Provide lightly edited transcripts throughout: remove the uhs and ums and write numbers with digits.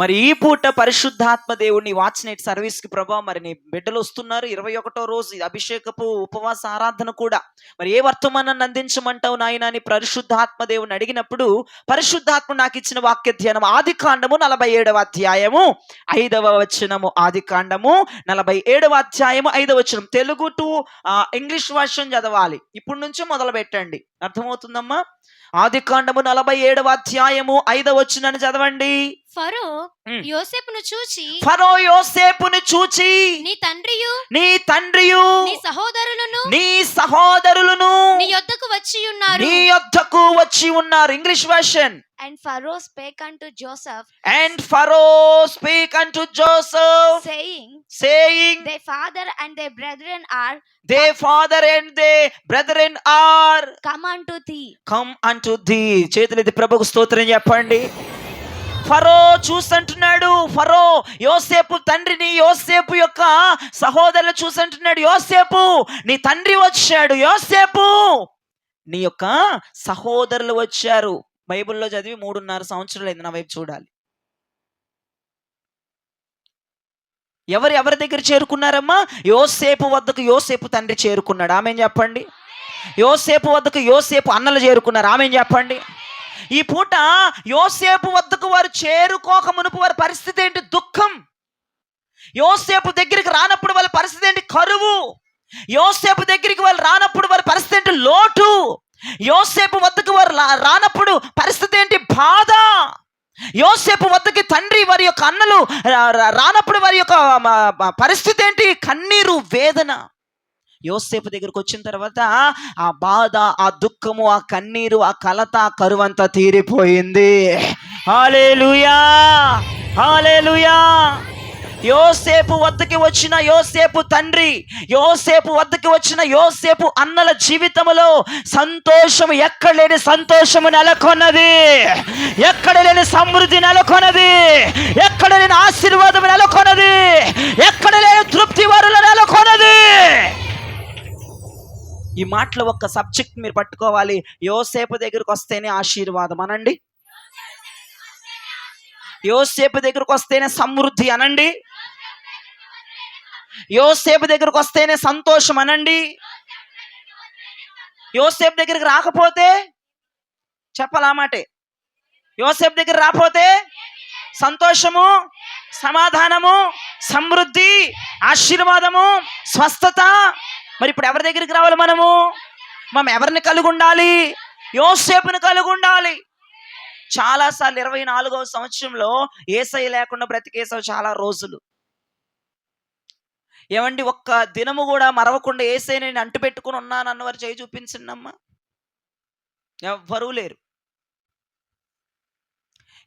మరి ఈ పూట పరిశుద్ధాత్మ దేవుడిని వాచ్ నైట్ సర్వీస్కి ప్రభా, మరి నీ బిడ్డలు వస్తున్నారు. 21వ రోజు అభిషేకపు ఉపవాస ఆరాధన కూడా. మరి ఏ వర్తమానాన్ని అందించమంటావు నాయన అని పరిశుద్ధాత్మ దేవుని అడిగినప్పుడు, పరిశుద్ధాత్మ నాకు ఇచ్చిన వాక్య ధ్యానం ఆది కాండము 47వ అధ్యాయము 5వ వచనము. ఆది కాండము 47వ అధ్యాయము 5వ వచనం. తెలుగు టు ఇంగ్లీష్ వర్షన్ చదవాలి. ఇప్పటి నుంచి మొదలు పెట్టండి, అర్థమవుతుందమ్మా. ఆది కాండము 47వ అధ్యాయము 5వ వచనాన్ని చదవండి. ఫరో యోసేపును చూచి నీ తండ్రియు నీ సహోదరులను నీ యొద్దకు వచ్చి ఉన్నారు. English version. And Pharaoh spake unto Joseph, saying, Their father and their brethren are come unto thee. చేతులెత్తి ప్రభువుకు స్తోత్రం చెప్పండి. ఫరో చూసంటున్నాడు, ఫరో యోసేపు తండ్రిని, యోసేపు యొక్క సహోదరులు చూసంటున్నాడు, యోసేపు నీ తండ్రి వచ్చాడు, యోసేపు నీ యొక్క సహోదరులు వచ్చారు. బైబిల్లో చదివి 3.5 సంవత్సరాలు అయింది. నా వైపు చూడాలి. ఎవరి దగ్గర చేరుకున్నారమ్మా? యోసేపు వద్దకు యోసేపు తండ్రి చేరుకున్నాడు. ఆమెన్ చెప్పండి. యోసేపు వద్దకు యోసేపు అన్నలు చేరుకున్నారు. ఆమెన్ చెప్పండి. ఈ పూట యోసేపు వద్దకు వారు చేరుకోక మునుపు వారి పరిస్థితి ఏంటి? దుఃఖం. యోసేపు దగ్గరికి రానప్పుడు వాళ్ళ పరిస్థితి ఏంటి? కరువు. యోసేపు దగ్గరికి వాళ్ళు రానప్పుడు వారి పరిస్థితి ఏంటి? లోటు. యోసేపు వద్దకు వారు రానప్పుడు పరిస్థితి ఏంటి? బాధ. యోసేపు వద్దకి తండ్రి, వారి యొక్క అన్నలు రానప్పుడు వారి యొక్క పరిస్థితి ఏంటి? కన్నీరు, వేదన. యోసేపు దగ్గరకు వచ్చిన తర్వాత ఆ బాధ, ఆ దుఃఖము, ఆ కన్నీరు, ఆ కలత, ఆ కరువంతా తీరిపోయింది. హల్లెలూయా, హల్లెలూయా. యోసేపు వద్దకి వచ్చిన యోసేపు తండ్రి, యోసేపు వద్దకి వచ్చిన యోసేపు అన్నల జీవితంలో సంతోషము, ఎక్కడ లేని సంతోషము నెలకొన్నది, ఎక్కడ లేని సమృద్ధి నెలకొన్నది, ఎక్కడ లేని ఆశీర్వాదం నెలకొన్నది, ఎక్కడ లేని తృప్తి వారులు నెలకొన్నది. ఈ మాటలు ఒక్క సబ్జెక్ట్ మీరు పట్టుకోవాలి. యోసేపు దగ్గరకు వస్తేనే ఆశీర్వాదం అనండి, యోసేపు దగ్గరకు వస్తేనే సమృద్ధి అనండి, యోసేపు దగ్గరకు వస్తేనే సంతోషం అనండి. యోసేపు దగ్గరికి రాకపోతే చెప్పాలి ఆ మాటే. యోసేపు దగ్గర రాకపోతే సంతోషము, సమాధానము, సమృద్ధి, ఆశీర్వాదము, స్వస్థత. మరి ఇప్పుడు ఎవరి దగ్గరికి రావాలి మనము? మనం ఎవరిని కలిగి ఉండాలి? యోసేపుని కలిగి ఉండాలి. చాలాసార్లు 24వ సంవత్సరంలో యేసయ్య లేకుండా బ్రతికేసావు చాలా రోజులు. ఏమండి, ఒక్క దినము కూడా మరవకుండా యేసయ్య నేను అంటు పెట్టుకుని ఉన్నాను అన్నవారు చేయి చూపించండి అమ్మా. ఎవ్వరూ లేరు.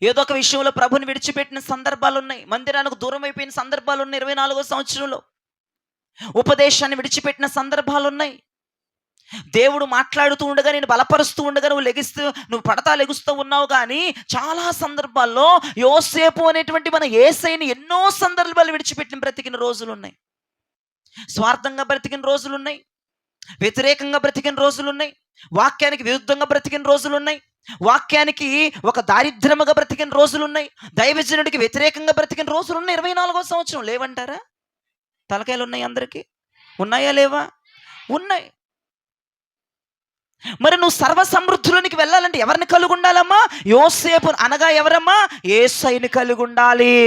ఏదో ఒక విషయంలో ప్రభుని విడిచిపెట్టిన సందర్భాలు ఉన్నాయి. మందిరానికి దూరం అయిపోయిన సందర్భాలు ఉన్నాయి. 24వ సంవత్సరంలో ఉపదేశాన్ని విడిచిపెట్టిన సందర్భాలు ఉన్నాయి. దేవుడు మాట్లాడుతూ ఉండగా, నేను బలపరుస్తూ ఉండగా నువ్వు పడతా లెగుస్తూ ఉన్నావు. కానీ చాలా సందర్భాల్లో యోసేపు అనేటువంటి మన యేసయ్యని ఎన్నో సందర్భాలు విడిచిపెట్టిన బ్రతికిన రోజులు ఉన్నాయి. స్వార్థంగా బ్రతికిన రోజులు ఉన్నాయి, వ్యతిరేకంగా బ్రతికిన రోజులు ఉన్నాయి, వాక్యానికి విరుద్ధంగా బ్రతికిన రోజులు ఉన్నాయి, వాక్యానికి ఒక దారిద్ర్యముగా బ్రతికిన రోజులు ఉన్నాయి, దైవజనుడికి వ్యతిరేకంగా బ్రతికిన రోజులు ఉన్నాయి. 24వ సంవత్సరం లేవంటారా? తలకాయలు ఉన్నాయి అందరికీ? ఉన్నాయా లేవా? ఉన్నాయి. మరి నువ్వు సర్వ సమృద్ధిలోనికి వెళ్ళాలంటే ఎవరిని కలిగి ఉండాలమ్మా? యోసేపు అనగా ఎవరమ్మా? యేసయ్యని కలిగి ఉండాలి.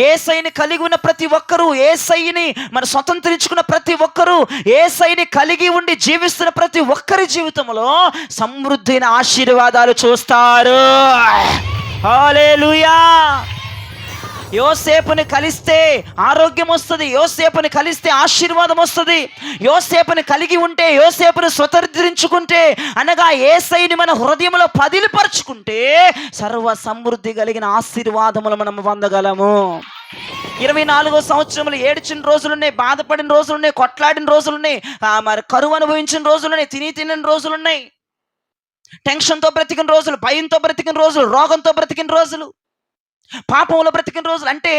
యేసయ్యని కలిగి ఉన్న ప్రతి ఒక్కరూ, యేసయ్యని మన స్వతంత్రించుకున్న ప్రతి ఒక్కరూ, యేసయ్యని కలిగి ఉండి జీవిస్తున్న ప్రతి ఒక్కరి జీవితంలో సమృద్ధైన ఆశీర్వాదాలు చూస్తారు. హల్లెలూయా. యోసేపుని కలిస్తే ఆరోగ్యం వస్తుంది, యోసేపుని కలిస్తే ఆశీర్వాదం వస్తుంది. యోసేపుని కలిగి ఉంటే, యోసేపుని స్వతంత్రించుకుంటే అనగా యేసయ్యని మన హృదయంలో పదిలిపరుచుకుంటే సర్వ సమృద్ధి కలిగిన ఆశీర్వాదములు మనం పొందగలము. 24వ సంవత్సరంలో ఏడ్చిన రోజులున్నాయి, బాధపడిన రోజులున్నాయి, కొట్లాడిన రోజులున్నాయి, మరి కరువు అనుభవించిన రోజులున్నాయి, తినని రోజులున్నాయి, టెన్షన్తో బ్రతికిన రోజులు, భయంతో బ్రతికిన రోజులు, రోగంతో బ్రతికిన రోజులు, పాపంలో బ్రతికిన రోజులు. అంటే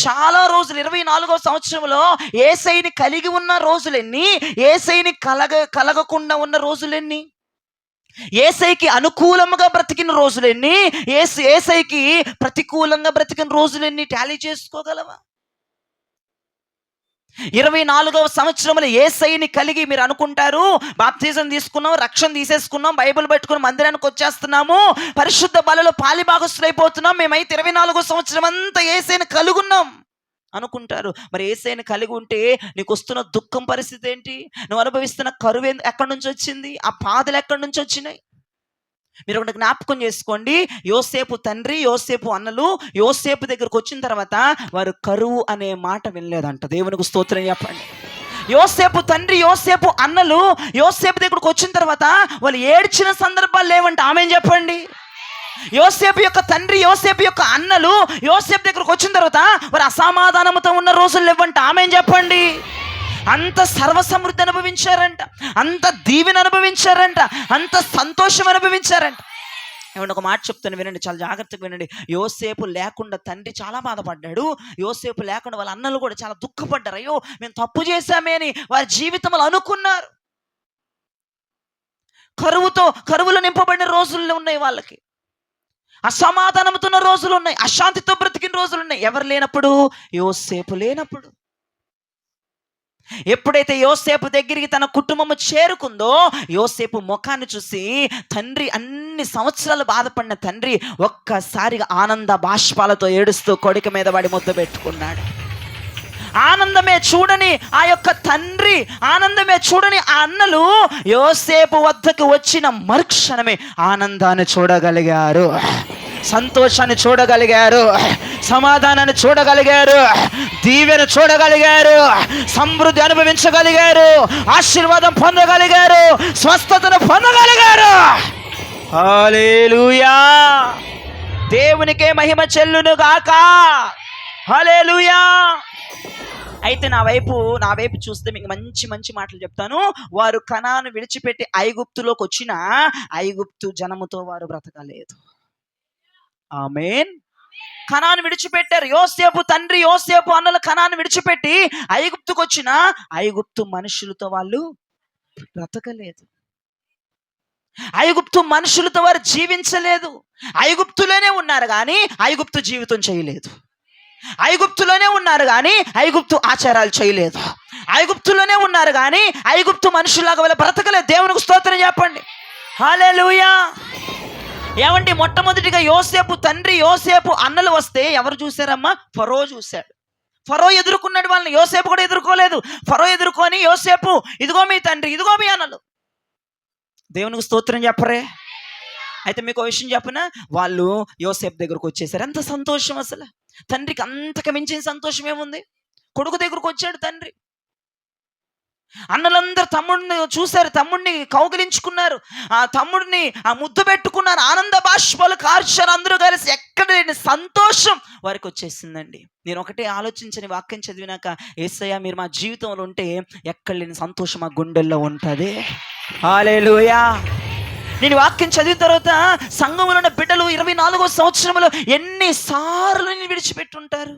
చాలా రోజులు. 24వ సంవత్సరంలో యేసయ్యని కలిగి ఉన్న రోజులెన్ని, యేసయ్యని కలగకుండా ఉన్న రోజులెన్ని? యేసయ్యకి అనుకూలంగా బ్రతికిన రోజులెన్ని, యేసయ్యకి ప్రతికూలంగా బ్రతికిన రోజులెన్ని టాలీ చేసుకోగలవా? 24వ సంవత్సరంలో యేసయ్యని కలిగి మీరు అనుకుంటారు, బాప్తిజం తీసుకున్నాం, రక్షణ తీసేసుకున్నాం, బైబిల్ పెట్టుకుని మందిరానికి వచ్చేస్తున్నాము, పరిశుద్ధ బలలో పాలిభాగస్తులైపోతున్నాం, మేమైతే 24వ సంవత్సరం అంతా యేసయ్యని కలుగున్నాం అనుకుంటారు. మరి యేసయ్యని కలిగి ఉంటే నీకు వస్తున్న దుఃఖం పరిస్థితి ఏంటి? నువ్వు అనుభవిస్తున్న కరువు ఎక్కడి నుంచి వచ్చింది? ఆ బాధలు ఎక్కడి నుంచి వచ్చినాయి? మీరు ఒకటి జ్ఞాపకం చేసుకోండి, యోసేపు తండ్రి, యోసేపు అన్నలు యోసేపు దగ్గరకు వచ్చిన తర్వాత వారు కరువు అనే మాట వినలేదంట. దేవునికి స్తోత్రం చెప్పండి. యోసేపు తండ్రి, యోసేపు అన్నలు యోసేపు దగ్గరకు వచ్చిన తర్వాత వాళ్ళు ఏడ్చిన సందర్భాలు లేవంట. ఆమేన్ చెప్పండి. యోసేపు యొక్క తండ్రి, యోసేపు యొక్క అన్నలు యోసేపు దగ్గరకు వచ్చిన తర్వాత వారు అసమాధానంతో ఉన్న రోజులు లేవంట. ఆమేన్ చెప్పండి. అంత సర్వసమృద్ధి అనుభవించారంట, అంత దీవెన అనుభవించారంట, అంత సంతోషం అనుభవించారంట. ఏమంటే ఒక మాట చెప్తాను వినండి, చాలా జాగ్రత్తగా వినండి. యోసేపు లేకుండా తండ్రి చాలా బాధపడ్డాడు, యోసేపు లేకుండా వాళ్ళ అన్నలు కూడా చాలా దుఃఖపడ్డారు. అయ్యో మేము తప్పు చేశామే అని వారి జీవితంలో అనుకున్నారు. కరువులో నింపబడిన రోజులు ఉన్నాయి, వాళ్ళకి అసమాధానంతో ఉన్న రోజులు ఉన్నాయి, అశాంతితో బ్రతికిన రోజులు ఉన్నాయి. ఎవరు లేనప్పుడు? యోసేపు లేనప్పుడు. ఎప్పుడైతే యోసేపు దగ్గరికి తన కుటుంబము చేరుకుందో, యోసేపు ముఖాన్ని చూసి తండ్రి, అన్ని సంవత్సరాలు బాధపడిన తండ్రి ఒక్కసారిగా ఆనంద బాష్పాలతో ఏడుస్తూ కొడుకు మీద పడి ముద్దు పెట్టుకున్నాడు. ఆనందమే చూడని ఆ యొక్క తండ్రి, ఆనందమే చూడని ఆ అన్నలు యోసేపు వద్దకు వచ్చిన మరుక్షణమే ఆనందాన్ని చూడగలిగారు, సంతోషాన్ని చూడగలిగారు, సమాధానాన్ని చూడగలిగారు, దీవెన చూడగలిగారు, సమృద్ధి అనుభవించగలిగారు, ఆశీర్వాదం పొందగలిగారు, స్వస్థతను పొందగలిగారు. హల్లెలూయా, దేవునికే మహిమ చెల్లును గాక. హల్లెలూయా. అయితే నా వైపు చూస్తే మీకు మంచి మాటలు చెప్తాను. వారు కనాను విడిచిపెట్టి ఐగుప్తులోకి వచ్చిన ఐగుప్తు జనముతో వారు బ్రతకలేదు. ఆమేన్. కనాను విడిచిపెట్టారు. యోసేపు తండ్రి, యోసేపు అన్నలు కనాను విడిచిపెట్టి ఐగుప్తుకు వచ్చిన ఐగుప్తు మనుషులతో వాళ్ళు బ్రతకలేదు. ఐగుప్తు మనుషులతో వారు జీవించలేదు. ఐగుప్తులోనే ఉన్నారు కానీ ఐగుప్తు జీవితం చేయలేదు. ఐగుప్తులోనే ఉన్నారు కానీ ఐగుప్తు ఆచారాలు చేయలేదు. ఐగుప్తులోనే ఉన్నారు కానీ ఐగుప్తు మనుషులాగా వీళ్ళు బ్రతకలేదు. దేవునికి స్తోత్రం చెప్పండి. హల్లెలూయా. ఏమండి, మొట్టమొదటిగా యోసేపు తండ్రి, యోసేపు అన్నలు వస్తే ఎవరు చూశారమ్మా? ఫరో చూశాడు. ఫరో ఎదుర్కొన్నాడు వాళ్ళని, యోసేపు కూడా ఎదుర్కోలేదు. ఫరో ఎదుర్కొని యోసేపు, ఇదిగో మీ తండ్రి, ఇదిగో మీ అన్నలు. దేవునికి స్తోత్రం చెప్పరే. అయితే మీకు ఒక విషయం చెప్పనా, వాళ్ళు యోసేపు దగ్గరకు వచ్చేసారు. ఎంత సంతోషం అసలు! తండ్రికి అంతకు మించిన సంతోషం ఏముంది? కొడుకు దగ్గరకు వచ్చాడు తండ్రి. అన్నలందరూ తమ్ముడిని చూశారు, తమ్ముడిని కౌగిలించుకున్నారు, ఆ తమ్ముడిని ఆ ముద్దు పెట్టుకున్నారు, ఆనంద బాష్పాలు కార్చారు. అందరూ కలిసి ఎక్కడ లేని సంతోషం వారికి వచ్చేసిందండి. నేను ఒకటే ఆలోచించని వాక్యం చదివినాక, యేసయ్య మీరు మా జీవితంలో ఉంటే ఎక్కడ లేని సంతోషం మా గుండెల్లో ఉంటుంది. హల్లెలూయా. నేను వాక్యం చదివిన తర్వాత సంఘంలో ఉన్న బిడ్డలు 24వ సంవత్సరంలో ఎన్నిసార్లు విడిచిపెట్టుంటారు?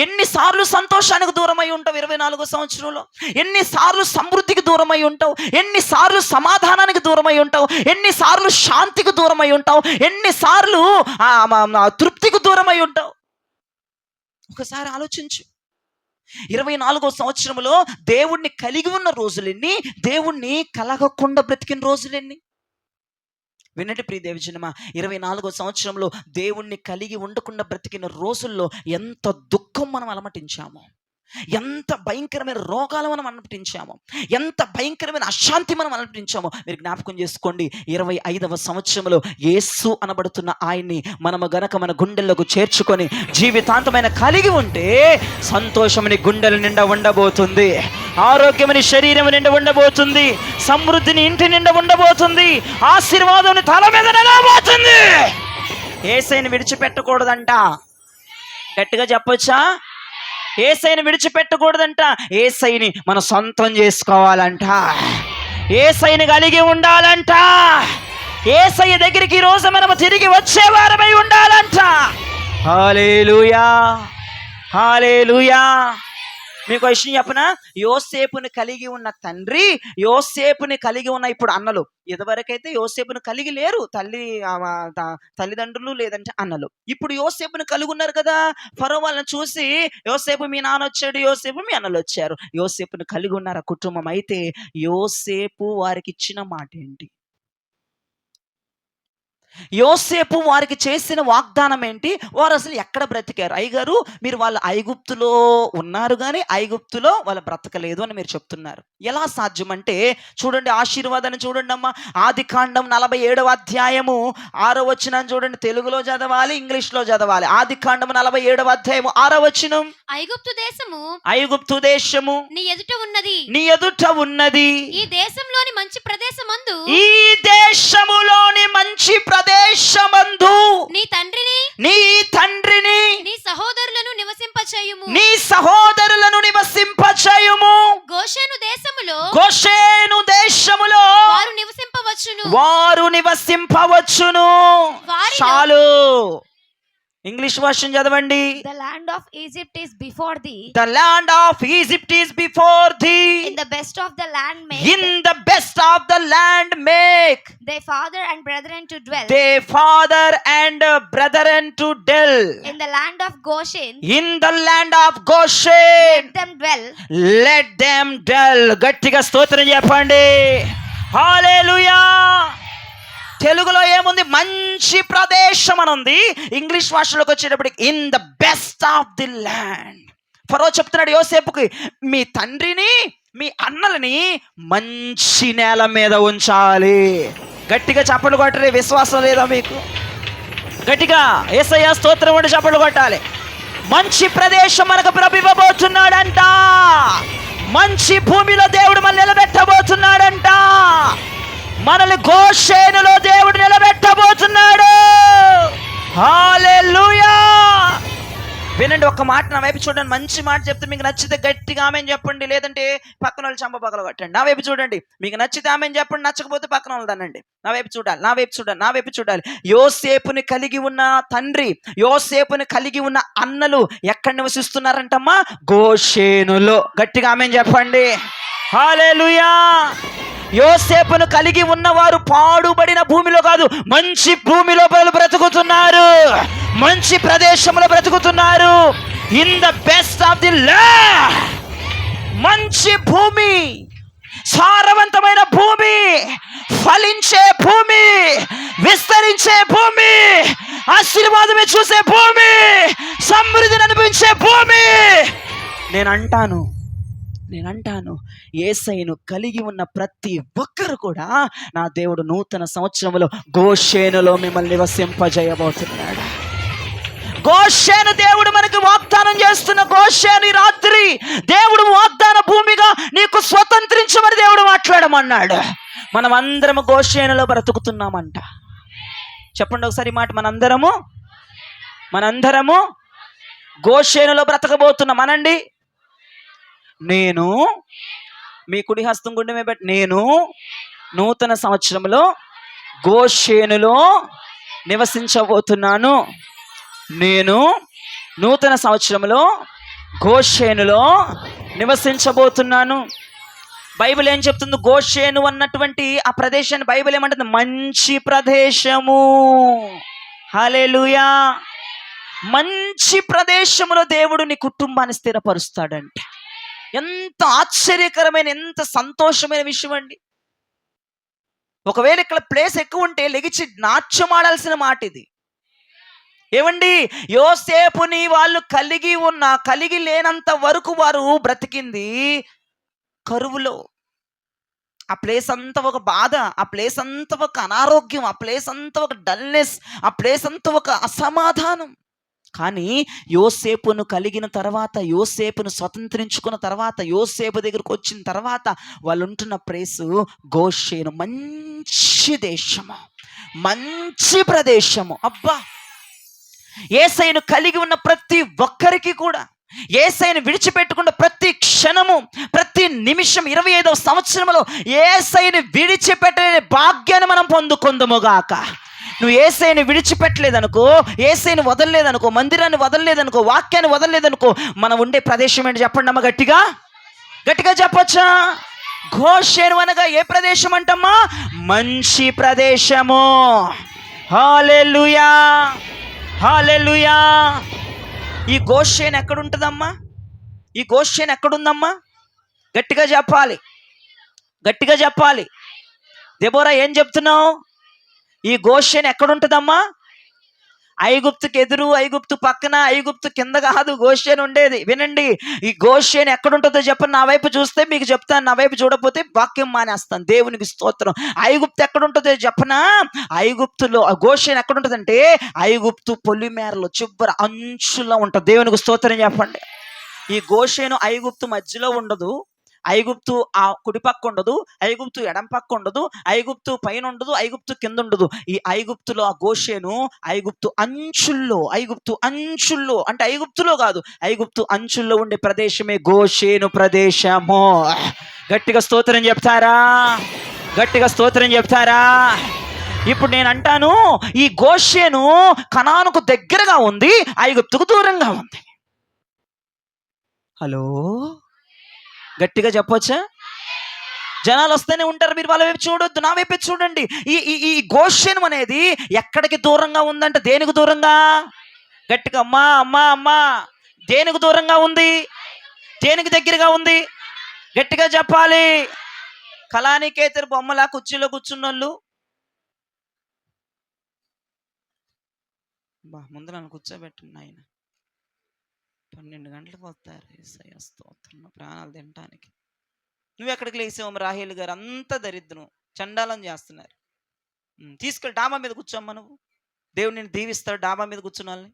ఎన్నిసార్లు సంతోషానికి దూరం అయి ఉంటావు 24వ సంవత్సరంలో? ఎన్నిసార్లు సమృద్ధికి దూరం అయి ఉంటావు? ఎన్నిసార్లు సమాధానానికి దూరం అయి ఉంటావు? ఎన్నిసార్లు శాంతికి దూరం అయి ఉంటావు? ఎన్నిసార్లు తృప్తికి దూరం అయి ఉంటావు? ఒకసారి ఆలోచించు. 24వ సంవత్సరంలో దేవుణ్ణి కలిగి ఉన్న రోజులెన్ని, దేవుణ్ణి కలగకుండా బ్రతికిన రోజులెన్ని? వినండి ప్రియ దేవజనమా, 24వ సంవత్సరంలో దేవుణ్ణి కలిగి ఉండకుండా బ్రతికిన రోజుల్లో ఎంత దుఃఖం మనం అలమటించామో, ఎంత భయంకరమైన రోగాలు మనం అలమటించామో, ఎంత భయంకరమైన అశాంతి మనం అలమటించామో మీరు జ్ఞాపకం చేసుకోండి. 25వ సంవత్సరంలో యేసు అనబడుతున్న ఆయన్ని మనము గనక మన గుండెల్లోకి చేర్చుకొని జీవితాంతమైన కలిగి ఉంటే సంతోషమని గుండెల నిండా ఉండబోతుంది, ఆరోగ్యమని శరీరం నిండా ఉండబోతుంది, సమృద్ధిని ఇంటి నిండా ఉండబోతుంది, ఆశీర్వాదం తల మీద నిలబోతుంది. యేసయ్యని విడిచిపెట్టకూడదంట. గట్టిగా చెప్పొచ్చా? యేసయ్యని విడిచిపెట్టకూడదంట. యేసయ్యని మనం సొంతం చేసుకోవాలంట. యేసయ్యని కలిగి ఉండాలంట. యేసయ్య దగ్గరికి ఈ రోజు మనం తిరిగి వచ్చేవారమై ఉండాలంట. హల్లెలూయా, హల్లెలూయా. మీకు ఒక విషయం చెప్పనా, యోసేపుని కలిగి ఉన్న తండ్రి, యోసేపుని కలిగి ఉన్న ఇప్పుడు అన్నలు. ఇదివరకైతే యోసేపుని కలిగి లేరు తల్లిదండ్రులు లేదంటే అన్నలు. ఇప్పుడు యోసేపుని కలిగి ఉన్నారు కదా. ఫరో వాళ్ళని చూసి యోసేపు మీ నాన్న వచ్చాడు, యోసేపు మీ అన్నలు వచ్చారు. యోసేపుని కలిగి ఉన్నారు ఆ కుటుంబం. అయితే యోసేపు వారికి ఇచ్చిన మాట ఏంటి? యోసేపు వారికి చేసిన వాగ్దానం ఏంటి? వారు అసలు ఎక్కడ బ్రతికారు? అయ్యగారు మీరు వాళ్ళు ఐగుప్తులో ఉన్నారు కానీ ఐగుప్తులో వాళ్ళు బ్రతకలేదు అని మీరు చెప్తున్నారు. ఎలా సాధ్యం అంటే చూడండి, ఆశీర్వాదాన్ని చూడండి అమ్మా. ఆదికాండం 47వ అధ్యాయము 6వ వచనం చూడండి. తెలుగులో చదవాలి, ఇంగ్లీష్లో చదవాలి. ఆదికాండం 47వ అధ్యాయము 6వ వచనం. ఐగుప్తు దేశము నీ ఎదుట ఉన్నది, నీ ఎదుట ఉన్నది. ఈ దేశంలోని మంచి ప్రదేశమందు, ఈ దేశములోని మంచి ప్రదేశమందు నీ తండ్రిని నీ సహోదరులను నివసింపచేయుము. గోషేను దేశములో వారు నివసింపవచ్చును. చాలు. ఇంగ్లీష్ వర్షన్ చదవండి. The land of Egypt is before thee. The land of Egypt is before thee. In the best of the land make. In the best of the land make. Their father and brethren to dwell. Their father and brethren to dwell. In the land of Goshen. In the land of Goshen. Let them dwell. Let them dwell. గట్టిగా స్తోత్రం చెప్పండి. హల్లెలూయా. తెలుగులో ఏముంది? మంచి ప్రదేశం అని ఉంది. English భాషలోకి వచ్చేటప్పటికి in the best of the land. Pharaoh చెప్తున్నాడు యోసేపుకి, మీ తండ్రిని మీ అన్నలని మంచి నేల మీద ఉంచాలి. గట్టిగా చప్పట్లు కొట్టాలి. విశ్వాసం లేదా మీకు? గట్టిగా యేసయ్య స్తోత్రం అంటే చప్పట్లు కొట్టాలి. మంచి ప్రదేశం మనకు ప్రభు ఇవ్వబోతున్నాడంట. మంచి భూమిలో దేవుడు మనల్ని నిలబెట్టబోతున్నాడంట. మనల్ని గోషేనులో దేవుడు నిలబెట్టబోతున్నాడు. హల్లెలూయా. వినండి, ఒక్క మాట నా వైపు చూడండి. మంచి మాట చెప్తే మీకు నచ్చితే గట్టిగా ఆమేన్ చెప్పండి, లేదంటే పక్కన వాళ్ళు చంప పగల కొట్టండి. నా వైపు చూడండి. మీకు నచ్చితే ఆమేన్ చెప్పండి, నచ్చకపోతే పక్కన వాళ్ళు దానండి. నా వైపు చూడాలి, నా వైపు చూడాలి, నా వైపు చూడాలి. యోసేపుని కలిగి ఉన్న తండ్రి, యోసేపుని కలిగి ఉన్న అన్నలు ఎక్కడ నివసిస్తున్నారంటమ్మా? గోషేనులో. గట్టిగా ఆమేన్ చెప్పండి. హల్లెలూయా. యోసేపును కలిగి ఉన్నవారు పాడుబడిన భూమిలో కాదు, మంచి భూమిలో బ్రతుకుతున్నారు. మంచి ప్రదేశంలో బ్రతుకుతున్నారు. In the best of the land. మంచి భూమి, సారవంతమైన భూమి, ఫలించే భూమి, విస్తరించే భూమి, ఆశీర్వాదమే చూసే భూమి, సమృద్ధిని అనిపించే భూమి. నేను అంటాను యేసయ్యను కలిగి ఉన్న ప్రతి ఒక్కరు కూడా నా దేవుడు నూతన సంవత్సరంలో గోషేనులో మిమ్మల్ని నివసింపజేయబోతున్నాడు. గోషేను దేవుడు మనకి వాగ్దానం చేస్తున్న గోషేను ఈ రాత్రి దేవుడు వాగ్దాన భూమిగా నీకు స్వతంత్రించమని దేవుడు మాట్లాడమన్నాడు. మనం అందరము గోషేనులో బ్రతుకుతున్నామంట. చెప్పండి ఒకసారి మాట. మనందరము గోషేనులో బ్రతకబోతున్నాం అనండి. నేను మీ కుడి హస్తం గుండె మీద నేను నూతన సంవత్సరంలో గోషేనులో నివసించబోతున్నాను. నేను నూతన సంవత్సరంలో గోషేనులో నివసించబోతున్నాను. బైబిల్ ఏం చెప్తుంది? గోషేను అన్నటువంటి ఆ ప్రదేశాన్ని బైబిల్ ఏమంటుంది? మంచి ప్రదేశము. హల్లెలూయా. మంచి ప్రదేశములో దేవుడు నీ కుటుంబాన్ని స్థిరపరుస్తాడంట. ఎంత ఆశ్చర్యకరమైన, ఎంత సంతోషమైన విషయం అండి. ఒకవేళ ఇక్కడ ప్లేస్ ఎక్కువ ఉంటే లెగిచి నాట్యం ఆడాల్సిన మాట ఇది. ఏమండి, యోసేపుని వాళ్ళు కలిగి లేనంత వరకు వారు బ్రతికింది కరువులో. ఆ ప్లేస్ అంతా ఒక బాధ, ఆ ప్లేస్ అంతా ఒక అనారోగ్యం, ఆ ప్లేస్ అంతా ఒక డల్నెస్, ఆ ప్లేస్ అంతా ఒక అసమాధానం. కానీ యోసేపును కలిగిన తర్వాత, యోసేపును స్వతంత్రించుకున్న తర్వాత, యోసేపు దగ్గరకు వచ్చిన తర్వాత వాళ్ళు ఉంటున్న ప్లేసు గోషేను. మంచి దేశము, మంచి ప్రదేశము. అబ్బా, యేసయ్యను కలిగి ఉన్న ప్రతి ఒక్కరికి కూడా, యేసయ్యను విడిచిపెట్టుకున్న ప్రతి క్షణము, ప్రతి నిమిషం 25వ సంవత్సరంలో యేసయ్యను విడిచిపెట్టలేని భాగ్యాన్ని మనం పొందుకుందుముగాక. నువ్వు యేసయ్యని విడిచిపెట్టలేదనుకో, యేసయ్యని వదలలేదనుకో, మందిరాన్ని వదలలేదనుకో, వాక్యాన్ని వదలలేదనుకో, మనం ఉండే ప్రదేశం ఏంటి చెప్పండి అమ్మ, గట్టిగా గట్టిగా చెప్పొచ్చా? గోషేను అనగా ఏ ప్రదేశం అంటమ్మా? మంచి ప్రదేశము. హల్లెలూయా, హల్లెలూయా. ఈ గోషేను ఎక్కడుంటుందమ్మా? ఈ గోషేను ఎక్కడుందమ్మా? గట్టిగా చెప్పాలి, గట్టిగా చెప్పాలి. దెబోరా ఏం చెప్తున్నావు? ఈ గోషేను ఎక్కడుంటుందమ్మా? ఐగుప్తుకి ఎదురు, ఐగుప్తు పక్కన, ఐగుప్తు కింద కాదు గోషేను ఉండేది. వినండి, ఈ గోషేను ఎక్కడుంటుందో చెప్పండి. నా వైపు చూస్తే మీకు చెప్తాను, నా వైపు చూడకపోతే వాక్యం మానేస్తాను. దేవునికి స్తోత్రం. ఐగుప్తు ఎక్కడుంటుందో చెప్పనా? ఐగుప్తులో గోషేను ఎక్కడుంటుందంటే ఐగుప్తు పొలిమేరలో చివరి అంచులో ఉంటుంది. దేవునికి స్తోత్రం చెప్పండి. ఈ గోషేను ఐగుప్తు మధ్యలో ఉండదు, ఐగుప్తు ఆ కుడిపక్క ఉండదు, ఐగుప్తు ఎడం పక్క ఉండదు, ఐగుప్తు పైన ఉండదు, ఐగుప్తు కింద ఉండదు. ఈ ఐగుప్తులో ఆ గోషేను ఐగుప్తు అంచుల్లో, ఐగుప్తు అంచుల్లో అంటే ఐగుప్తులో కాదు, ఐగుప్తు అంచుల్లో ఉండే ప్రదేశమే గోషేను ప్రదేశము. గట్టిగా స్తోత్రం చెప్తారా? గట్టిగా స్తోత్రం చెప్తారా? ఇప్పుడు నేను అంటాను, ఈ గోషేను కనానుకు దగ్గరగా ఉంది, ఐగుప్తుకు దూరంగా ఉంది. హలో, గట్టిగా చెప్పొచ్చా? జనాలు వస్తూనే ఉంటారు, మీరు వాళ్ళ వైపు చూడొద్దు, నా వైపు చూడండి. ఈ ఈ ఈ గోషేను అనేది ఎక్కడికి దూరంగా ఉందంటే దేనికి దూరంగా? గట్టిగా అమ్మా అమ్మా అమ్మా, దేనికి దూరంగా ఉంది? దేనికి దగ్గరగా ఉంది? గట్టిగా చెప్పాలి. కళానికేతరు బొమ్మలా కుర్చీలో కూర్చున్నోళ్ళు, ముందు నన్ను కూర్చోబెట్టండి ఆయన, 12 గంటలకు వస్తారు యేసయ్య స్తోత్రం, ప్రాణాలు తినటానికి. నువ్వు ఎక్కడికి లేసావు రాహేల్ గారు? అంత దరిద్రం, చండాలం చేస్తున్నారు. తీసుకెళ్ళి డాబా మీద కూర్చోమ్మా, నువ్వు దేవుడు నేను దీవిస్తాడు. డాబా మీద కూర్చున్న వాళ్ళని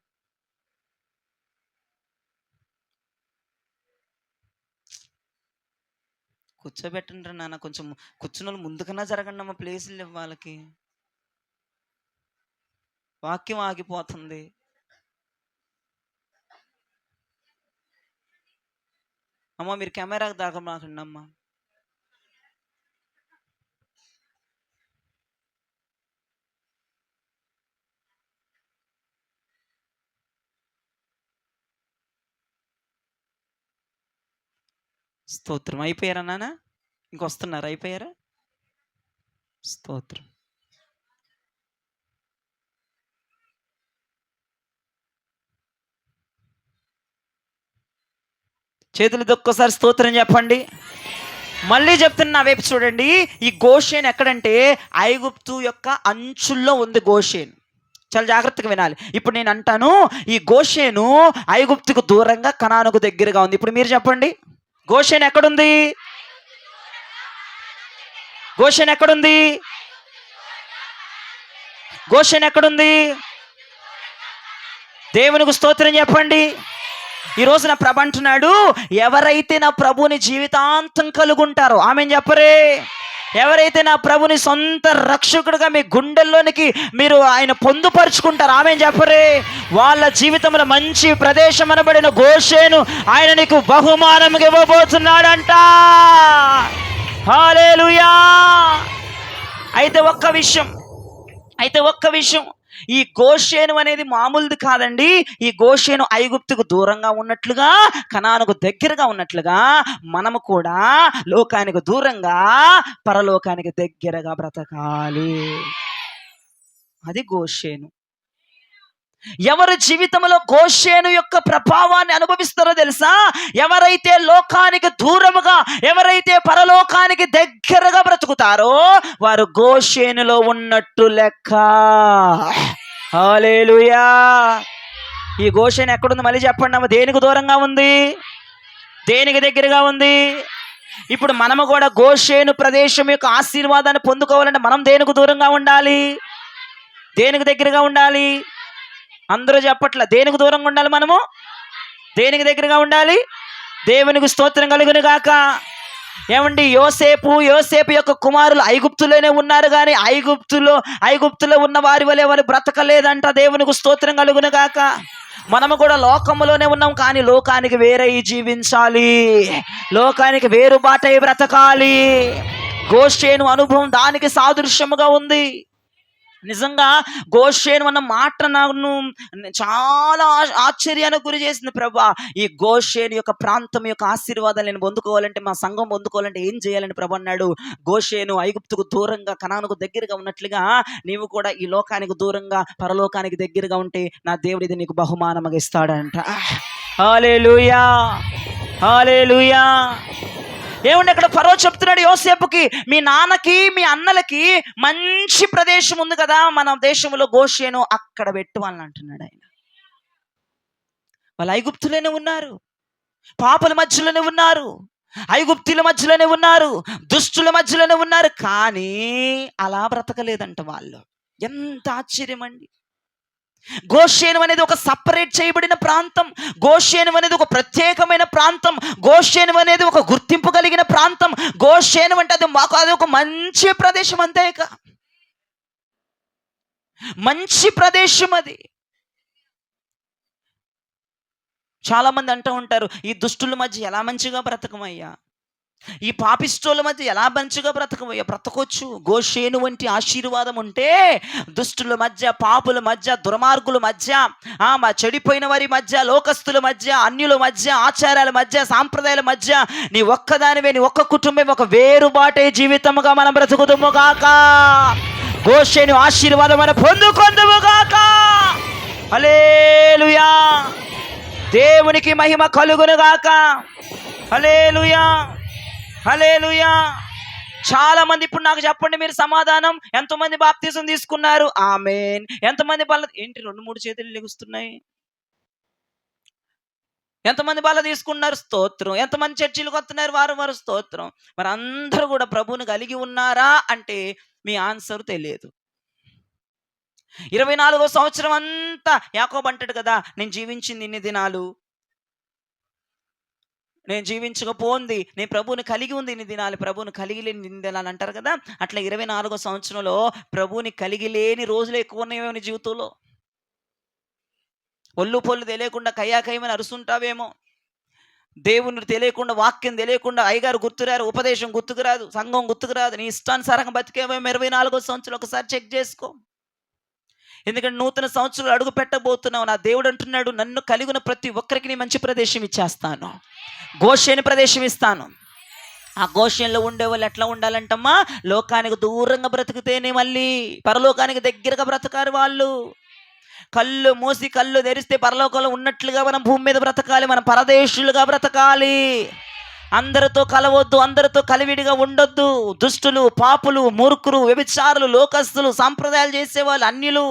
కూర్చోబెట్టండి నాన్న. కొంచెం కూర్చున్న వాళ్ళు ముందుకన్నా జరగండి అమ్మ, ప్లేసులు లేవు వాళ్ళకి. వాక్యం ఆగిపోతుంది. అమ్మ మీరు కెమెరాకు దాగమాకండి అమ్మ. స్తోత్రం. అయిపోయారా నాన్న? ఇంకొస్తున్నారు, అయిపోయారా? స్తోత్రం. చేతులు దొక్కసారి స్తోత్రం చెప్పండి. మళ్ళీ చెప్తున్నా, నా వైపు చూడండి. ఈ గోషేన్ ఎక్కడంటే ఐగుప్తు యొక్క అంచుల్లో ఉంది గోషేన్. చాలా జాగ్రత్తగా వినాలి. ఇప్పుడు నేను అంటాను, ఈ గోషేను ఐగుప్తుకు దూరంగా, కనానుకు దగ్గరగా ఉంది. ఇప్పుడు మీరు చెప్పండి, గోషేన్ ఎక్కడుంది? గోషేన్ ఎక్కడుంది? గోషేన్ ఎక్కడుంది? దేవునికి స్తోత్రం చెప్పండి. ఈరోజు నా ప్రభు అంటున్నాడు, ఎవరైతే నా ప్రభుని జీవితాంతం కలుగుంటారో, ఆమెన్ చెప్పరే, ఎవరైతే నా ప్రభుని సొంత రక్షకుడిగా మీ గుండెల్లోనికి మీరు ఆయన పొందుపరుచుకుంటారు, ఆమెన్ చెప్పరే, వాళ్ళ జీవితంలో మంచి ప్రదేశం అనబడిన గోషేను ఆయన నీకు బహుమానంగా ఇవ్వబోతున్నాడంట. హల్లెలూయా. అయితే ఒక్క విషయం, ఈ గోషేను అనేది మామూలుది కాదండి. ఈ గోషేను ఐగుప్తుకు దూరంగా ఉన్నట్లుగా, కనానుకు దగ్గరగా ఉన్నట్లుగా, మనము కూడా లోకానికి దూరంగా, పరలోకానికి దగ్గరగా బ్రతకాలి. అది గోషేను. ఎవరి జీవితంలో గోషేను యొక్క ప్రభావాన్ని అనుభవిస్తారో తెలుసా? ఎవరైతే లోకానికి దూరముగా, ఎవరైతే పరలోకానికి దగ్గరగా బ్రతుకుతారో వారు గోషేనులో ఉన్నట్టు లెక్క. హల్లెలూయా. ఈ గోషేను ఎక్కడుంది మళ్ళీ చెప్పండి అమ్మ. దేనికి దూరంగా ఉంది? దేనికి దగ్గరగా ఉంది? ఇప్పుడు మనము కూడా గోషేను ప్రదేశం యొక్క ఆశీర్వాదాన్ని పొందుకోవాలంటే మనం దేనికి దూరంగా ఉండాలి? దేనికి దగ్గరగా ఉండాలి? అందరూ చెప్పట్లే. దేనికి దూరంగా ఉండాలి? మనము దేనికి దగ్గరగా ఉండాలి? దేవునికి స్తోత్రం కలుగును గాక. ఏమండి, యోసేపు యొక్క కుమారులు ఐగుప్తులోనే ఉన్నారు, కానీ ఐగుప్తులో ఉన్న వారి వలె వారు బ్రతకలేదంట. దేవునికి స్తోత్రం కలుగును గాక. మనము కూడా లోకములోనే ఉన్నాం, కానీ లోకానికి వేరై జీవించాలి, లోకానికి వేరు బాటై బ్రతకాలి. గోషేను అనుభవం దానికి సాదృశ్యముగా ఉంది. నిజంగా గోషేను అన్న మాట నన్ను చాలా ఆశ్చర్యానికి గురి చేసింది. ప్రభా, ఈ గోషేను యొక్క ప్రాంతం యొక్క ఆశీర్వాదాలు నేను పొందుకోవాలంటే, మా సంఘం పొందుకోవాలంటే ఏం చేయాలని ప్రభు అన్నాడు. గోషేను ఐగుప్తుకు దూరంగా కనానుకు దగ్గరగా ఉన్నట్లుగా నీవు కూడా ఈ లోకానికి దూరంగా పరలోకానికి దగ్గరగా ఉంటే నా దేవుడు ఇది నీకు బహుమానముగా ఇస్తాడంట. హల్లెలూయా, హల్లెలూయా. ఏమంటే అక్కడ ఫరో చెప్తున్నాడు యోసేపుకి, మీ నాన్నకి మీ అన్నలకి మంచి ప్రదేశం ఉంది కదా మన దేశంలో గోషేను, అక్కడ పెట్టు అని అంటున్నాడు ఆయన. వాళ్ళు ఐగుప్తులోనే ఉన్నారు, పాపుల మధ్యలోనే ఉన్నారు, ఐగుప్తుల మధ్యలోనే ఉన్నారు, దుష్టుల మధ్యలోనే ఉన్నారు, కానీ అలా బ్రతకలేదంట వాళ్ళు. ఎంత ఆశ్చర్యం అండి. గోషేను అనేది ఒక సపరేట్ చేయబడిన ప్రాంతం, గోషేను అనేది ఒక ప్రత్యేకమైన ప్రాంతం, గోషేను అనేది ఒక గుర్తింపు కలిగిన ప్రాంతం. గోషేను అంటే అది ఒక మంచి ప్రదేశం, అంతేక మంచి ప్రదేశం అది. చాలా మంది అంటూ ఉంటారు, ఈ దుష్టుల మధ్య ఎలా మంచిగా బ్రతకమయ్యా, ఈ పాపిష్టోల మధ్య ఎలా మంచిగా బ్రతకమయ్యా. బ్రతకొచ్చు. గోషేను వంటి ఆశీర్వాదం ఉంటే దుష్టుల మధ్య, పాపుల మధ్య, దుర్మార్గుల మధ్య, మా చెడిపోయిన వారి మధ్య, లోకస్తుల మధ్య, అన్యుల మధ్య, ఆచారాల మధ్య, సాంప్రదాయాల మధ్య నీ ఒక్కదానివే, నీ ఒక్క కుటుంబం ఒక వేరుబాటే జీవితముగా మనం బ్రతుకుదుము గాక. గోషేను ఆశీర్వాదం మనం పొందుకొందుము గాక. హల్లెలూయా, దేవునికి మహిమ కలుగును గాక. హల్లెలూయా, హల్లెలూయా. చాలా మంది ఇప్పుడు నాకు చెప్పండి మీరు సమాధానం, ఎంతమంది బాప్తిజం తీసుకున్నారు? ఆమేన్. ఎంతమంది బల్ల, ఏంటి 2-3 చేతులు లెగుస్తున్నాయి? ఎంతమంది బల్ల తీసుకున్నారు? స్తోత్రం. ఎంతమంది చర్చిలకు వస్తున్నారు వారం స్తోత్రం. మరి అందరూ కూడా ప్రభువుని కలిగి ఉన్నారా అంటే మీ ఆన్సర్ తెలియదు. 24వ సంవత్సరం అంతా యాకోబు అంటాడు కదా, నేను జీవించింది ఇన్ని దినాలు, నేను జీవించకపోంది, నేను ప్రభువుని కలిగి ఉంది ఇన్ని దినాలు, ప్రభువుని కలిగి లేని ఇన్ని దినాలు అంటారు కదా. అట్లా 24వ సంవత్సరంలో ప్రభువుని కలిగి లేని రోజులు ఎక్కువ ఉన్నాయేమో నీ జీవితంలో. ఒళ్ళు పొల్లు తెలియకుండా కయ్యాకయ్యమని అరుస్తుంటావేమో, దేవుని తెలియకుండా, వాక్యం తెలియకుండా, అయ్యగారు గుర్తురారు, ఉపదేశం గుర్తుకురాదు, సంఘం గుర్తుకురాదు, నీ ఇష్టానుసారంగా బతికేమేమో 24వ సంవత్సరం ఒకసారి చెక్ చేసుకో. ఎందుకంటే నూతన సంవత్సరాలు అడుగు పెట్టబోతున్నావు. నా దేవుడు అంటున్నాడు, నన్ను కలిగిన ప్రతి ఒక్కరికి నీ మంచి ప్రదేశం ఇచ్చేస్తాను, గోషేను ప్రదేశం ఇస్తాను. ఆ గోషేనులో ఉండేవాళ్ళు ఎట్లా ఉండాలంటమ్మా, లోకానికి దూరంగా బ్రతికితేనే మళ్ళీ పరలోకానికి దగ్గరగా బ్రతకారు వాళ్ళు. కళ్ళు మూసి కళ్ళు తెరిస్తే పరలోకంలో ఉన్నట్లుగా మనం భూమి మీద బ్రతకాలి, మనం పరదేశులుగా బ్రతకాలి. అందరితో కలవద్దు, అందరితో కలివిడిగా ఉండొద్దు. దుష్టులు, పాపులు, మూర్ఖులు, వ్యభిచారులు, లోకస్తులు, సాంప్రదాయాలు చేసేవాళ్ళు, అన్యులు,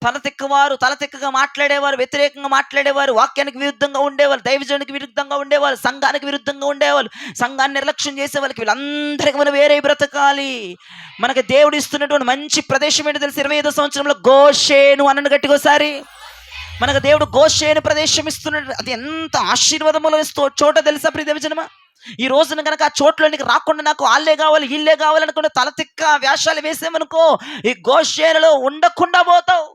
తలతిక్కవారు, తలతిక్కగా మాట్లాడేవారు, వ్యతిరేకంగా మాట్లాడేవారు, వాక్యానికి విరుద్ధంగా ఉండేవాళ్ళు, దైవజనునికి విరుద్ధంగా ఉండేవాళ్ళు, సంఘానికి విరుద్ధంగా ఉండేవాళ్ళు, సంఘాన్ని నిర్లక్ష్యం చేసే వాళ్ళకి, వీళ్ళందరికీ మనం వేరే బ్రతకాలి. మనకి దేవుడు ఇస్తున్నటువంటి మంచి ప్రదేశం ఏంటో తెలుసు? 25వ సంవత్సరంలో గోషేను అన్నను గట్టిగా ఒకసారి. మనకు దేవుడు గోషేను ప్రదేశం ఇస్తున్నాడు. అది ఎంత ఆశీర్వాదములు చోట తెలుసా ప్రియ దైవజనమా? ఈ రోజున కనుక ఆ చోట్లోనికి రాకుండా నాకు వాళ్ళే కావాలి, ఇల్లే కావాలనుకుంటే తలతిక్క వేషాలు వేసామనుకో, ఈ గోషేనులో ఉండకుండా పోతావు.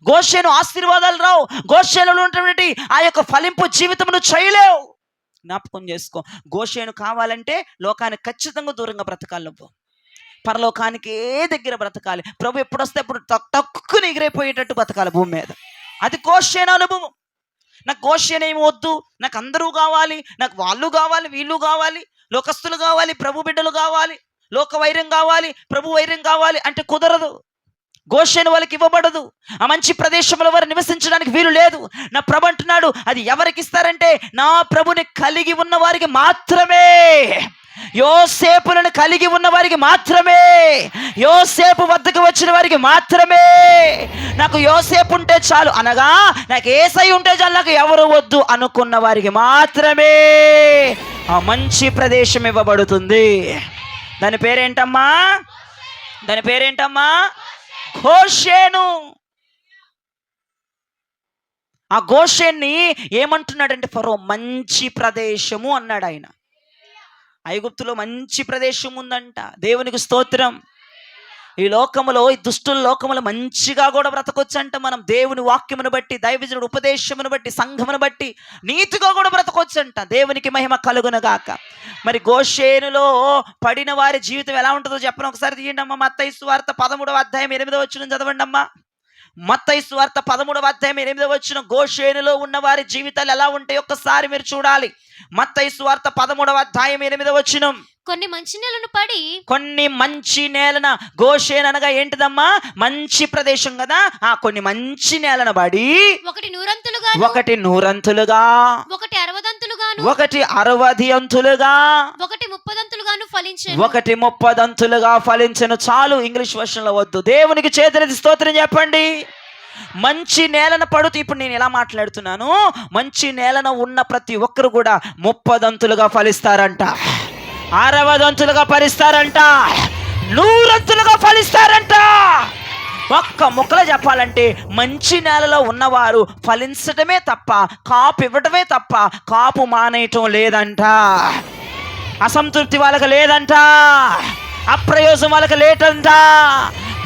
గోషేను ఆశీర్వాదాలు రావు, గోషేనులో ఉన్నటువంటి ఆ యొక్క ఫలింపు జీవితం నువ్వు చేయలేవు. జ్ఞాపకం చేసుకో, గోషేను కావాలంటే లోకానికి ఖచ్చితంగా దూరంగా బ్రతకాలి, నువ్వు పరలోకానికే దగ్గర బ్రతకాలి. ప్రభు ఎప్పుడు వస్తే అప్పుడు తక్కువ ఎగిరైపోయేటట్టు బ్రతకాలి భూమి మీద. అది గోషేను అనుభవం. నాకు గోషేను ఏమి వద్దు, నాకు అందరూ కావాలి, నాకు వాళ్ళు కావాలి, వీళ్ళు కావాలి, లోకస్తులు కావాలి, ప్రభు బిడ్డలు కావాలి, లోక వైర్యం కావాలి, ప్రభు వైర్యం కావాలి అంటే కుదరదు. గోషేను వాళ్ళకి ఇవ్వబడదు. ఆ మంచి ప్రదేశంలో వారు నివసించడానికి వీలు లేదు. నా ప్రభు అంటున్నాడు, అది ఎవరికి ఇస్తారంటే నా ప్రభుని కలిగి ఉన్న వారికి మాత్రమే, యోసేపులను కలిగి ఉన్న వారికి మాత్రమే, యోసేపు వద్దకు వచ్చిన వారికి మాత్రమే. నాకు యోసేపు ఉంటే చాలు అనగా, నాకు యేసై ఉంటే చాలు, నాకు ఎవరు వద్దు అనుకున్న వారికి మాత్రమే ఆ మంచి ప్రదేశం ఇవ్వబడుతుంది. దాని పేరేంటమ్మా? దాని పేరేంటమ్మా? గోషేను. ఆ గోషేన్ని ఏమంటున్నాడంటే ఫరో, మంచి ప్రదేశము అన్నాడు ఆయన. ఐగుప్తులో మంచి ప్రదేశం ఉందంట. దేవునికి స్తోత్రం. ఈ లోకములో, ఈ దుష్టుల లోకములో మంచిగా కూడా బ్రతకొచ్చంట. మనం దేవుని వాక్యమును బట్టి, దైవజనుడి ఉపదేశమును బట్టి, సంఘమును బట్టి నీతిగా కూడా బ్రతకొచ్చంట. దేవునికి మహిమ కలుగునగాక. మరి గోషేనులో పడిన వారి జీవితం ఎలా ఉంటుందో చెప్పను, ఒకసారి తీయండి అమ్మ. మత్తయి సువార్త 13వ అధ్యాయం 8వ వచనం చదవండి అమ్మా. మత్తయి సువార్త 13వ అధ్యాయం 8వ వచనం. గోషేనులో ఉన్న వారి జీవితాలు ఎలా ఉంటాయి ఒక్కసారి మీరు చూడాలి. మత్తయి సువార్త 13వ అధ్యాయం 8వ వచనం. కొన్ని మంచి నేలను పడి, కొన్ని మంచి నేలన, గోషేన్ అనగా ఏంటిదమ్మా? మంచి ప్రదేశం కదా. కొన్ని మంచి నేలన పడి, ఒకటి నూరంతులుగా, ఒకటి నూరంతులుగా, ఒకటి 60 ఒకటి 60 అంతులుగా, ఒకటి 30 ఫలించెను. ఒకటి 30 ఫలించెను. చాలు, ఇంగ్లీష్ వర్షన్ లో వద్దు. దేవునికి చేతులెత్తి స్తోత్రం చెప్పండి. మంచి నేలన పడుతూ, ఇప్పుడు నేను ఎలా మాట్లాడుతున్నాను, మంచి నేలన ఉన్న ప్రతి ఒక్కరు కూడా 30 ఫలిస్తారంట, 60 ఫలిస్తారంట, 100 ఫలిస్తారంట. ఒక్క ముక్కలో చెప్పాలంటే మంచి నేలలో ఉన్నవారు ఫలించటమే తప్ప, కాపు ఇవ్వటమే తప్ప, కాపు మానేయటం లేదంట. అసంతృప్తి వాళ్ళకి లేదంట, అప్రయోజనం వాళ్ళకి లేదంట.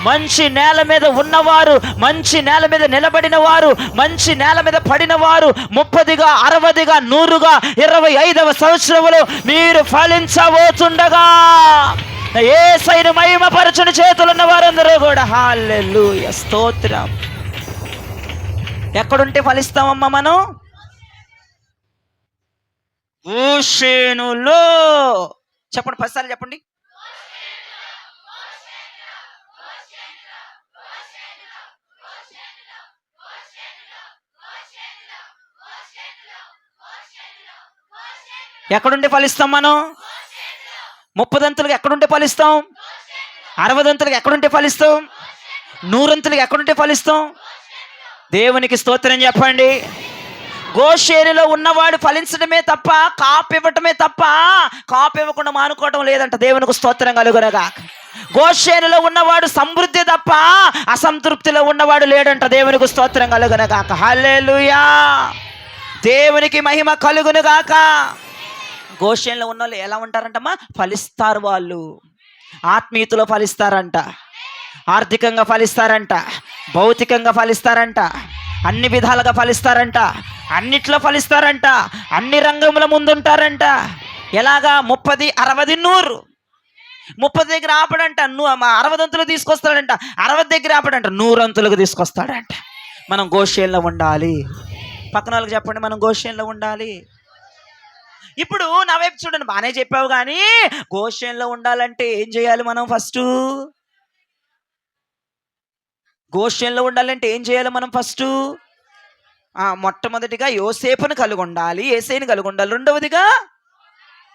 మంచి నేల మీద ఉన్నవారు, మంచి నేల మీద నిలబడిన వారు, మంచి నేల మీద పడిన వారు 30గా, 60గా, 100గా, 25వ సంవత్సరంలో మీరు ఫలించబోతుండగా యేసయ్యను మహిమపరచుని చేతులున్న వారందరూ కూడా హల్లెలూయా, స్తోత్రం. ఎక్కడుంటే ఫలిస్తామమ్మా మనం? గోషేనులో. చెప్పండి, 10 సార్లు చెప్పండి. ఎక్కడుంటే ఫలిస్తాం మనం? 30 ఎక్కడుంటే ఫలిస్తాం? 60 ఎక్కడుంటే ఫలిస్తాం? 100 ఎక్కడుంటే ఫలిస్తాం? దేవునికి స్తోత్రం చెప్పండి. గోషేనులో ఉన్నవాడు ఫలించడమే తప్ప, కాపు ఇవ్వటమే తప్ప, కాపు ఇవ్వకుండా మానుకోవటం లేదంట. దేవునికి స్తోత్రం కలుగునగా. గోషేనులో ఉన్నవాడు సమృద్ధి తప్ప, అసంతృప్తిలో ఉన్నవాడు లేడంట. దేవునికి స్తోత్రం కలుగునగాక. హల్లెలూయా, దేవునికి మహిమ కలుగునుగాక. గోషేనులో ఉన్న వాళ్ళు ఎలా ఉంటారంటమ్మా? ఫలిస్తారు. వాళ్ళు ఆత్మీయతలో ఫలిస్తారంట, ఆర్థికంగా ఫలిస్తారంట, భౌతికంగా ఫలిస్తారంట, అన్ని విధాలుగా ఫలిస్తారంట, అన్నిట్లో ఫలిస్తారంట, అన్ని రంగముల ముందుంటారంట. ఎలాగా? 30, 60, 100. 30 దగ్గర ఆపడంట, 60 తీసుకొస్తాడంట. 60 దగ్గర ఆపడంట, 100 తీసుకొస్తాడంట. మనం గోషేనులో ఉండాలి. పక్కన వాళ్ళకి చెప్పండి, మనం గోషేనులో ఉండాలి. ఇప్పుడు నా వైపు చూడండి, బాగానే చెప్పావు, కానీ గోషేనులో ఉండాలంటే ఏం చేయాలి మనం? ఫస్ట్ గోషేనులో ఉండాలంటే ఏం చేయాలి మనం? ఫస్ట్ మొట్టమొదటిగా యోసేపును కలిగి ఉండాలి, యేసయ్యను కలిగి ఉండాలి.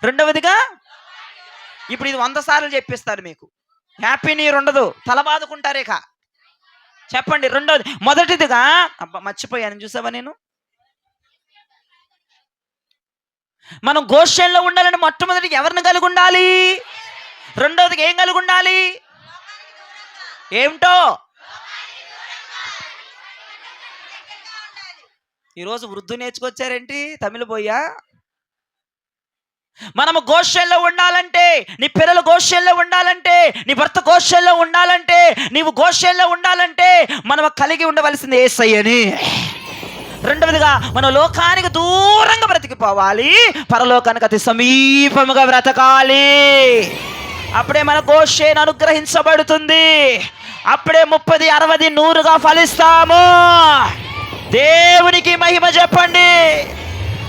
రెండవదిగా ఇప్పుడు ఇది 100 సార్లు చెప్పిస్తారు మీకు, హ్యాపీ న్యూ ఇయర్ ఉండదు, తల బాదుకుంటారేక. చెప్పండి. రెండవది, మొదటిదిగా, అబ్బా మర్చిపోయాను, చూసావా నేను. మనం గోషేనులో ఉండాలని మొట్టమొదటిగా ఎవరిని కలిగి ఉండాలి? రెండవదిగా ఏం కలిగి ఉండాలి? ఏమిటో ఈరోజు వృద్ధు నేర్చుకొచ్చారేంటి? తమిళ పోయా. మనము గోషేనులో ఉండాలంటే, నీ పిల్లలు గోషేనులో ఉండాలంటే, నీ భర్త గోషేనులో ఉండాలంటే, నీవు గోషేనులో ఉండాలంటే మనం కలిగి ఉండవలసింది యేసయ్యని. రెండవదిగా మనం లోకానికి దూరంగా బ్రతికిపోవాలి, పరలోకానికి అతి సమీపముగా బ్రతకాలి. అప్పుడే మన గోషేను అనుగ్రహించబడుతుంది. అప్పుడే 30, 60, 100గా ఫలిస్తాము. దేవునికి మహిమ చెప్పండి.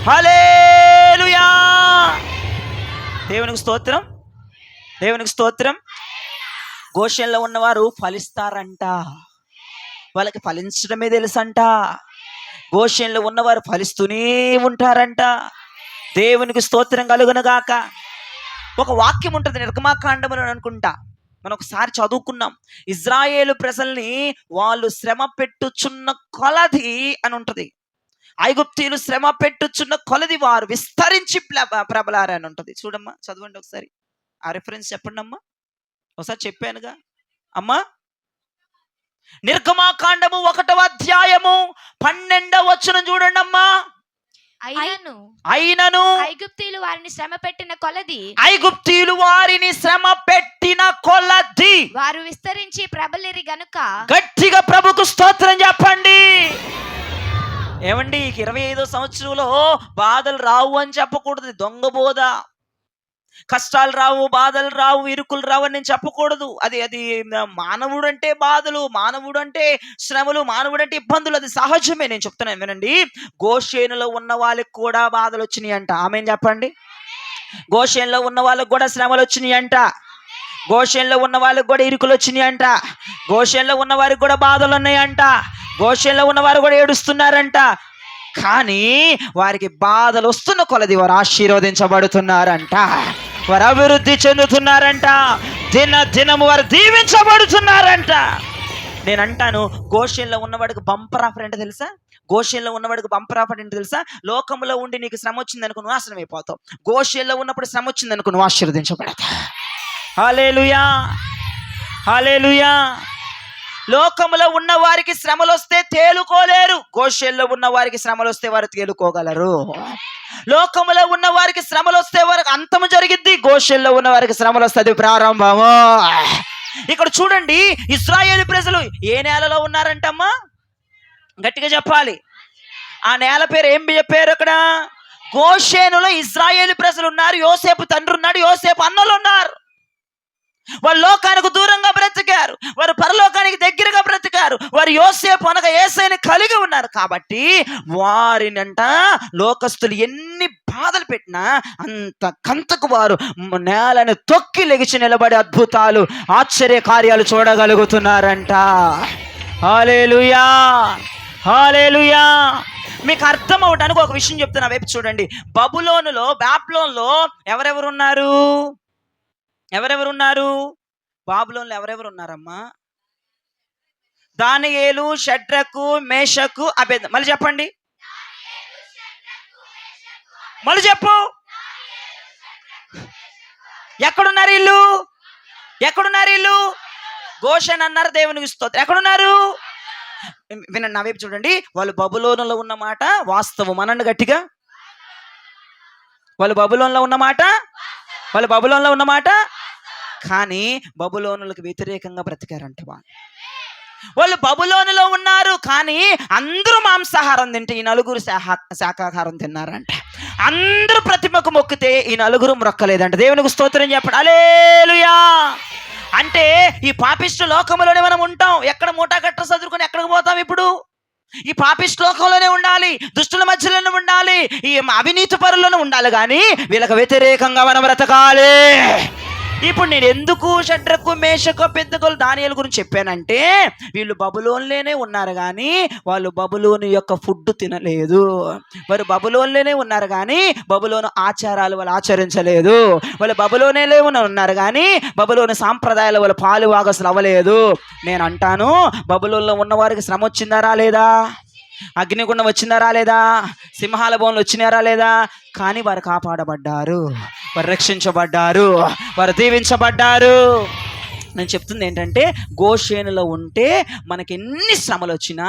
హల్లెలూయా, దేవునికి స్తోత్రం, దేవునికి స్తోత్రం. గోషేనులో ఉన్నవారు ఫలిస్తారంట, వాళ్ళకి ఫలించడమే తెలుసంట. గోషేనులో ఉన్నవారు ఫలిస్తూనే ఉంటారంట. దేవునికి స్తోత్రం కలుగునుగాక. ఒక వాక్యం ఉంటుంది నిర్గమాకాండములో అనుకుంటా, మనం ఒకసారి చదువుకున్నాం. ఇజ్రాయేలు ప్రజల్ని వాళ్ళు శ్రమ పెట్టుచున్న కొలది అని ఉంటుంది. ఐగుప్తీయులు శ్రమ పెట్టుచున్న కొలది వారు విస్తరించి ప్రబలారని ఉంటుంది. చూడమ్మా, చదవండి ఒకసారి. ఆ రిఫరెన్స్ చెప్పండి అమ్మా. ఒకసారి చెప్పానుగా అమ్మా. నిర్గమాకాండము 1వ అధ్యాయము 12వ వచనం చూడండి అమ్మా. అయినను ఐగుప్తీయులు వారిని శ్రమ పెట్టిన కొలది ఐగుప్తీయులు వారిని శ్రమ పెట్టిన కొలది వారు విస్తరించి ప్రబలిరి గనుక గట్టిగా ప్రభుకు స్తోత్రం చెప్పండి. ఏమండి 25వ సంవత్సరంలో బాధలు రావు అని చెప్పకూడదు, దొంగ బోధ. కష్టాలు రావు, బాధలు రావు, ఇరుకులు రావు అని నేను చెప్పకూడదు. అది మానవుడు అంటే బాధలు, మానవుడు అంటే శ్రమలు, మానవుడు అంటే ఇబ్బందులు, అది సహజమే. నేను చెప్తున్నాను వినండి, గోషేనులో ఉన్న వాళ్ళకి కూడా బాధలు వచ్చినాయి అంట. ఆమేన్ చెప్పండి. గోషేనులో ఉన్న వాళ్ళకి కూడా శ్రమలు వచ్చినాయి అంట. గోషేనులో ఉన్న వాళ్ళకి కూడా ఇరుకులు వచ్చినాయి అంట. గోషేనులో ఉన్న వారికి కూడా బాధలు ఉన్నాయంట. గోషేనులో ఉన్నవారు కూడా ఏడుస్తున్నారంట. కానీ వారికి బాధలు వస్తున్న కొలది వారు ఆశీర్వదించబడుతున్నారంట, వారు అభివృద్ధి చెందుతున్నారంట, దినము వారు దీవించబడుతున్నారంట. నేను అంటాను, గోషేన్లో ఉన్నవాడికి బంపర్ ఆఫర్ ఏంటో తెలుసా? గోషేన్లో ఉన్నవాడికి బంపర్ ఆఫర్ ఏంటో తెలుసా? లోకంలో ఉండి నీకు శ్రమ వచ్చింది అనుకో, నువ్వు నాశనం అయిపోతావు. గోషేన్లో ఉన్నప్పుడు శ్రమ వచ్చింది అనుకో, నువ్వు ఆశీర్వదించబడతావు. హల్లెలూయా, హల్లెలూయా. లోకములో ఉన్న వారికి శ్రమలు వస్తే తేలుకోలేరు, గోషేన్లో ఉన్న వారికి శ్రమలు వస్తే వారు తేలుకోగలరు. లోకములో ఉన్న వారికి శ్రమలు వస్తే వారికి అంతము జరిగిద్ది, గోషేన్లో ఉన్న వారికి శ్రమలు వస్తుంది ప్రారంభము. ఇక్కడ చూడండి, ఇశ్రాయేలు ప్రజలు ఏ నేలలో ఉన్నారంటమ్మా? గట్టిగా చెప్పాలి. ఆ నేల పేరు ఏం చెప్పారు అక్కడ? గోషేనులో ఇశ్రాయేలు ప్రజలు ఉన్నారు. యోసేపు తండ్రి ఉన్నాడు, యోసేపు అన్నలు ఉన్నారు. వారు లోకానికి దూరంగా బ్రతికారు, వారు పరలోకానికి దగ్గరగా బ్రతికారు. వారు యోసేపు అనగా యేసయ్యని కలిగి ఉన్నారు. కాబట్టి వారినంట లోకస్తులు ఎన్ని బాధలు పెట్టినా అంత కంతకు వారు నేలను తొక్కి లెగిచి నిలబడి అద్భుతాలు, ఆశ్చర్య కార్యాలు చూడగలుగుతున్నారంట. హల్లెలూయా, హల్లెలూయా. మీకు అర్థం అవడానికి ఒక విషయం చెప్తున్నా, వైపు చూడండి. బాబులోనులో ఎవరెవరు ఉన్నారు? బాబులోనులో ఎవరెవరు ఉన్నారమ్మా? దానియేలు, షడ్రకు, మేషకు, అబేద్నెగో. మళ్ళీ చెప్పండి, మళ్ళీ చెప్పు. ఎక్కడున్నారు వీళ్ళు? గోషెన్ అన్నారు, దేవునికి స్తోత్రం. ఎక్కడున్నారు? వినండి, నా వైపు చూడండి. వాళ్ళు బబులోనులో ఉన్న మాట వాస్తవం అనండి గట్టిగా. వాళ్ళు బబులోనులో ఉన్న మాట కానీ బబులోనులకు వ్యతిరేకంగా బ్రతికారంట. వాళ్ళు బబులోనులో ఉన్నారు, కానీ అందరూ మాంసాహారం తింటే ఈ నలుగురు శాకాహారం తిన్నారంట. అందరూ ప్రతిమకు మొక్కితే ఈ నలుగురు మొక్కలేదంట. దేవునికి స్తోత్రం చెప్పండి. హల్లెలూయా. అంటే ఈ పాపిష్టి లోకంలోనే మనం ఉంటాం. ఎక్కడ మూటా కట్ట చదువుకొని ఎక్కడికి పోతాం? ఇప్పుడు ఈ పాపిష్టి లోకంలోనే ఉండాలి, దుష్టుల మధ్యలోనే ఉండాలి, ఈ అవినీతి పరుల్లోనే ఉండాలి, కానీ వీళ్ళకి వ్యతిరేకంగా మనం బ్రతకాలి. ఇప్పుడు నేను ఎందుకు షడ్రకు, మేషకు, అబేద్నెగోలు, దానియేలు గురించి చెప్పానంటే, వీళ్ళు బబులోన్లోనే ఉన్నారు కానీ వాళ్ళు బబులోను యొక్క ఫుడ్ తినలేదు. వారు బబులోన్లోనే ఉన్నారు కానీ బబులోను ఆచారాలు వాళ్ళు ఆచరించలేదు. వాళ్ళు బబులోనేలే ఉన్నారు కానీ బబులోను సాంప్రదాయాలు వాళ్ళు పాలు వాగసులు అవ్వలేదు. నేను అంటాను, బబులోన్లో ఉన్నవారికి శ్రమ వచ్చిందారా లేదా? అగ్నిగుండం వచ్చిందారా లేదా? సింహాల బోన్లు వచ్చినారా లేదా? కానీ వారు కాపాడబడ్డారు, వారు రక్షించబడ్డారు, వారు దీవించబడ్డారు. నేను చెప్తుంది ఏంటంటే, గోషేనులో ఉంటే మనకి ఎన్ని శ్రమలు వచ్చినా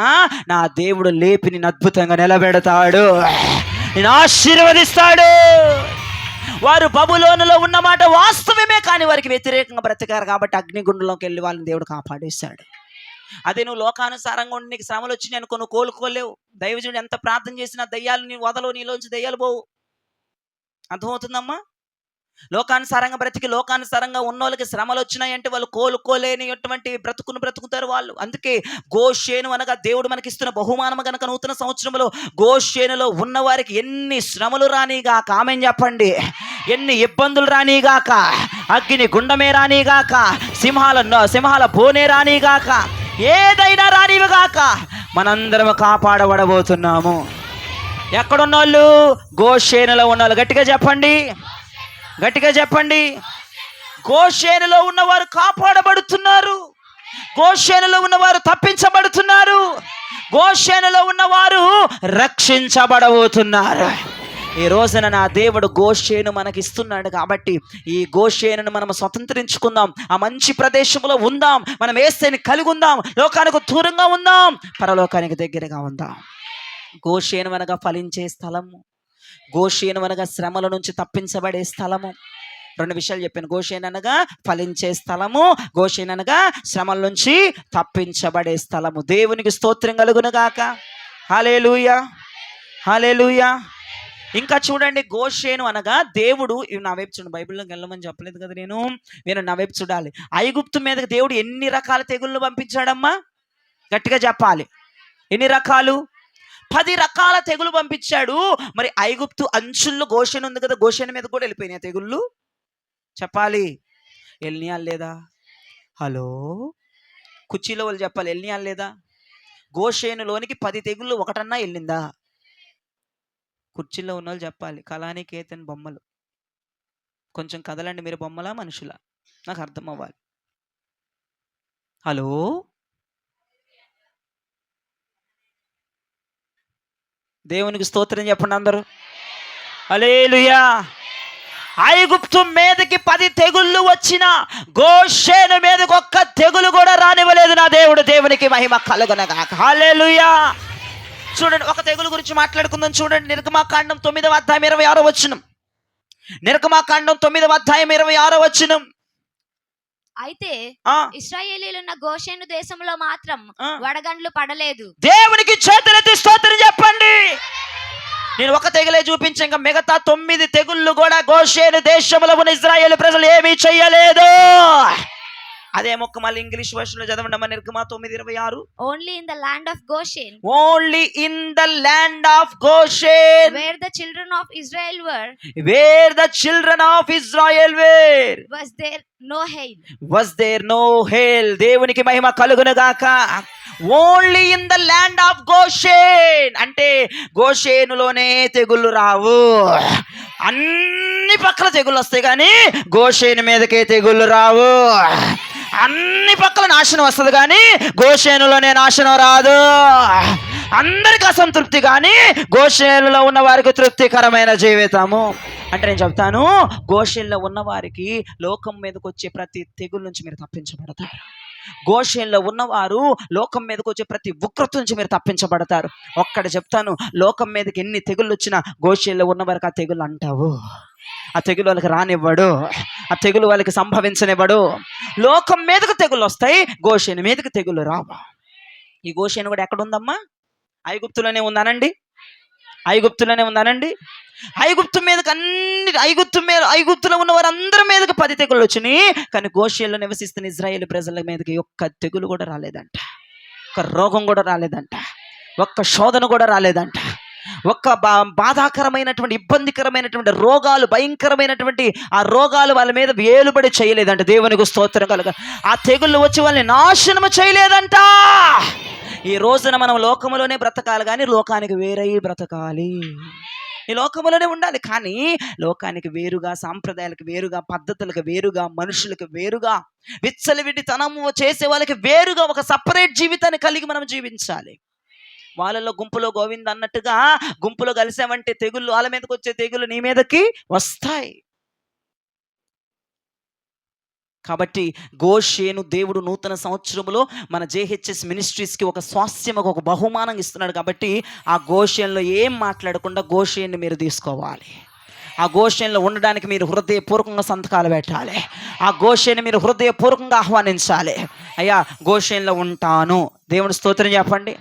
నా దేవుడు లేపి నిన్ను అద్భుతంగా నిలబెడతాడు, నేను ఆశీర్వదిస్తాడు. వారు బబులోనులో ఉన్న మాట వాస్తవమే, కానీ వారికి వ్యతిరేకంగా బ్రతికారు కాబట్టి అగ్నిగుండంలోకి వెళ్ళి వాళ్ళని దేవుడు కాపాడేశాడు. అదే నువ్వు లోకానుసారంగా ఉండి నీకు శ్రమలు వచ్చినాయి అనుకో, నువ్వు కోలుకోలేవు. దైవజనుడు ఎంత ప్రార్థన చేసినా దయ్యాలు నీ వదలవు, నీలోంచి దయ్యాలు పోవు. అర్థమవుతుందమ్మా? లోకానుసారంగా బ్రతికి లోకానుసారంగా ఉన్న వాళ్ళకి శ్రమలు వచ్చినాయంటే వాళ్ళు కోలుకోలేనిటువంటి బ్రతుకుతారు వాళ్ళు. అందుకే గోషేను అనగా దేవుడు మనకి ఇస్తున్న బహుమానం కనుక నూతన సంవత్సరంలో గోషేనులో ఉన్న వారికి ఎన్ని శ్రమలు రానిగాక, ఆమేన్ చెప్పండి. ఎన్ని ఇబ్బందులు రానిగాక, అగ్ని గుండమే రానిగాక, సింహాల బోనే రానిగాక, ఏదైనా రానివిగాక, మనందరం కాపాడబడబోతున్నాము. ఎక్కడున్నోళ్ళు? గోషేనులో ఉన్నోళ్ళు. గట్టిగా చెప్పండి. గోషేనులో ఉన్నవారు కాపాడబడుతున్నారు, గోషేనులో ఉన్నవారు తప్పించబడుతున్నారు, గోషేనులో ఉన్నవారు రక్షించబడబోతున్నారు. ఈ రోజున నా దేవుడు గోషేను మనకి ఇస్తున్నాడు కాబట్టి ఈ గోషేనును మనం స్వతంత్రించుకుందాం. ఆ మంచి ప్రదేశంలో ఉందాం, మనం యేసుని కలిగి ఉందాం, లోకానికి దూరంగా ఉందాం, పరలోకానికి దగ్గరగా ఉందాం. గోషేను అనగా ఫలించే స్థలము, గోషేను అనగా శ్రమల నుంచి తప్పించబడే స్థలము. 2 విషయాలు చెప్పాను. గోషేను అనగా ఫలించే స్థలము, గోషేను అనగా శ్రమల నుంచి తప్పించబడే స్థలము. దేవునికి స్తోత్రం కలుగును గాక. హల్లెలూయా, హల్లెలూయా. ఇంకా చూడండి, గోషేను అనగా దేవుడు, ఇవి నా వైపు చూడండి, బైబిల్లోకి వెళ్ళమని చెప్పలేదు కదా నేను నా వైపు చూడాలి. ఐగుప్తు మీదకి దేవుడు ఎన్ని రకాల తెగుళ్ళు పంపించాడమ్మా? గట్టిగా చెప్పాలి. ఎన్ని రకాలు? 10 రకాల తెగులు పంపించాడు. మరి ఐగుప్తు అంచుల్లో గోషేను ఉంది కదా, గోషేను మీద కూడా వెళ్ళిపోయినాయి తెగుళ్ళు. చెప్పాలి, ఎల్నియాలు లేదా? హలో, కుర్చీలో వాళ్ళు చెప్పాలి, ఎల్నియాలు లేదా? గోషేనులోనికి 10 తెగుళ్ళు ఒకటన్నా వెళ్ళిందా? కుర్చీలో ఉన్న వాళ్ళు చెప్పాలి. కళాని కేతన్ బొమ్మలు కొంచెం కదలండి. మీరు బొమ్మలా మనుషులా? నాకు అర్థం అవ్వాలి. హలో, దేవునికి స్తోత్రం చెప్పండి అందరూ. హల్లెలూయా. ఐగుప్తు మీదకి 10 తెగుళ్ళు వచ్చిన గోషేను మీదకి ఒక్క తెగులు కూడా రానివ్వలేదు నా దేవుడు. దేవునికి మహిమ కలుగునగాక. హల్లెలూయా. చూడండి, ఒక తెగులు గురించి మాట్లాడుకుందాం. చూడండి, నిర్గమాకాండం 9వ అధ్యాయం 26వ వచనం. నిర్గమాకాండం 9వ అధ్యాయం 26వ వచనం. అయితే ఇశ్రాయేలీలున్న గోషేను దేశంలో మాత్రం వడగండ్లు పడలేదు. దేవునికి చేతులెత్తి స్తోత్రం చెప్పండి. నేను ఒక తెగులే చూపించా, ఇంకా మిగతా 9 తెగుళ్ళు కూడా గోషేను దేశంలో ఉన్న ఇశ్రాయేలు ప్రజలు ఏమీ చెయ్యలేదు. అదే మొక్క మళ్ళీ ఇంగ్లీష్ వర్షన్ లో చదవండి అమ్మ. నిర్గమా 9:26. Only in the land of Goshen, only in the land of Goshen, where the children of Israel were, where the children of Israel were, was there no hail, was there no hail. దేవునికి మహిమ కలుగును గాక. Only in the land of Goshen అంటే గోషేనులోనే తెగుళ్ళు రావు. అన్ని పక్కల తెగుళ్ళు వస్తాయి కానీ గోషేను మీదకే తెగుళ్ళు రావు. అన్ని పక్కల నాశనం వస్తుంది కానీ గోషేనులోనే నాశనం రాదు. అందరికి అసంతృప్తి కానీ గోషేనులో ఉన్న వారికి తృప్తికరమైన జీవితము. అంటే నేను చెప్తాను, గోషేనులో ఉన్న వారికి లోకం మీదకి వచ్చే ప్రతి తెగుళ్ళ నుంచి మీరు తప్పించబడతారు. గోషేనులో ఉన్నవారు లోకం మీదకి వచ్చే ప్రతి ఉగ్రత నుంచి మీరు తప్పించబడతారు. ఒక్కటి చెప్తాను, లోకం మీదకి ఎన్ని తెగుళ్ళు వచ్చినా గోషేనులో ఉన్న వారికి ఆ తెగులు అంటావు. ఆ తెగులు వాళ్ళకి రానివ్వడు. ఆ తెగులు వాళ్ళకి సంభవించనివ్వడు. లోకం మీదకు తెగులు వస్తాయి, గోషేను మీదకి తెగులు రావు. ఈ గోషేను కూడా ఎక్కడుందమ్మా? ఐగుప్తులోనే ఉందానండి. ఐగుప్తులోనే ఉందానండి. ఐగుప్తు మీదకి ఐగుప్తులో ఉన్న వారందరి మీదకి 10 తెగులు వచ్చినాయి. కానీ గోషేనులో నివసిస్తున్న ఇజ్రాయేల్ ప్రజల మీదకి ఒక్క తెగులు కూడా రాలేదంట. ఒక్క రోగం కూడా రాలేదంట. ఒక్క శోధన కూడా రాలేదంట. ఒక్క బాధాకరమైనటువంటి ఇబ్బందికరమైనటువంటి రోగాలు, భయంకరమైనటువంటి ఆ రోగాలు వాళ్ళ మీద వేలుబడి చేయలేదంట. దేవునికి స్తోత్రం కలుగ. ఆ తెగుళ్ళు వచ్చి వాళ్ళని నాశనము చేయలేదంట. ఈ రోజున మనం లోకములోనే బ్రతకాలి కానీ లోకానికి వేరై బ్రతకాలి. ఈ లోకములోనే ఉండాలి కానీ లోకానికి వేరుగా, సాంప్రదాయాలకు వేరుగా, పద్ధతులకు వేరుగా, మనుషులకు వేరుగా, విచ్చలవిడి తనము చేసే వాళ్ళకి వేరుగా ఒక సపరేట్ జీవితాన్ని కలిగి మనం జీవించాలి. వాళ్ళలో గుంపులో గోవింద అన్నట్టుగా గుంపులో కలిసామంటే తెగుళ్ళు, వాళ్ళ మీదకి వచ్చే తెగుళ్ళు నీ మీదకి వస్తాయి. కాబట్టి గోషేను దేవుడు నూతన సంవత్సరంలో మన JHS మినిస్ట్రీస్కి ఒక స్వాస్థ్యం, ఒక బహుమానం ఇస్తున్నాడు. కాబట్టి ఆ గోషేనులో ఏం మాట్లాడకుండా గోషేన్ని మీరు తీసుకోవాలి. ఆ గోషేనులో ఉండడానికి మీరు హృదయపూర్వకంగా సంతకాలు పెట్టాలి. ఆ గోషేన్ని మీరు హృదయపూర్వకంగా ఆహ్వానించాలి. అయ్యా గోషేనులో ఉంటాను. దేవుని స్తోత్రం చెప్పండి.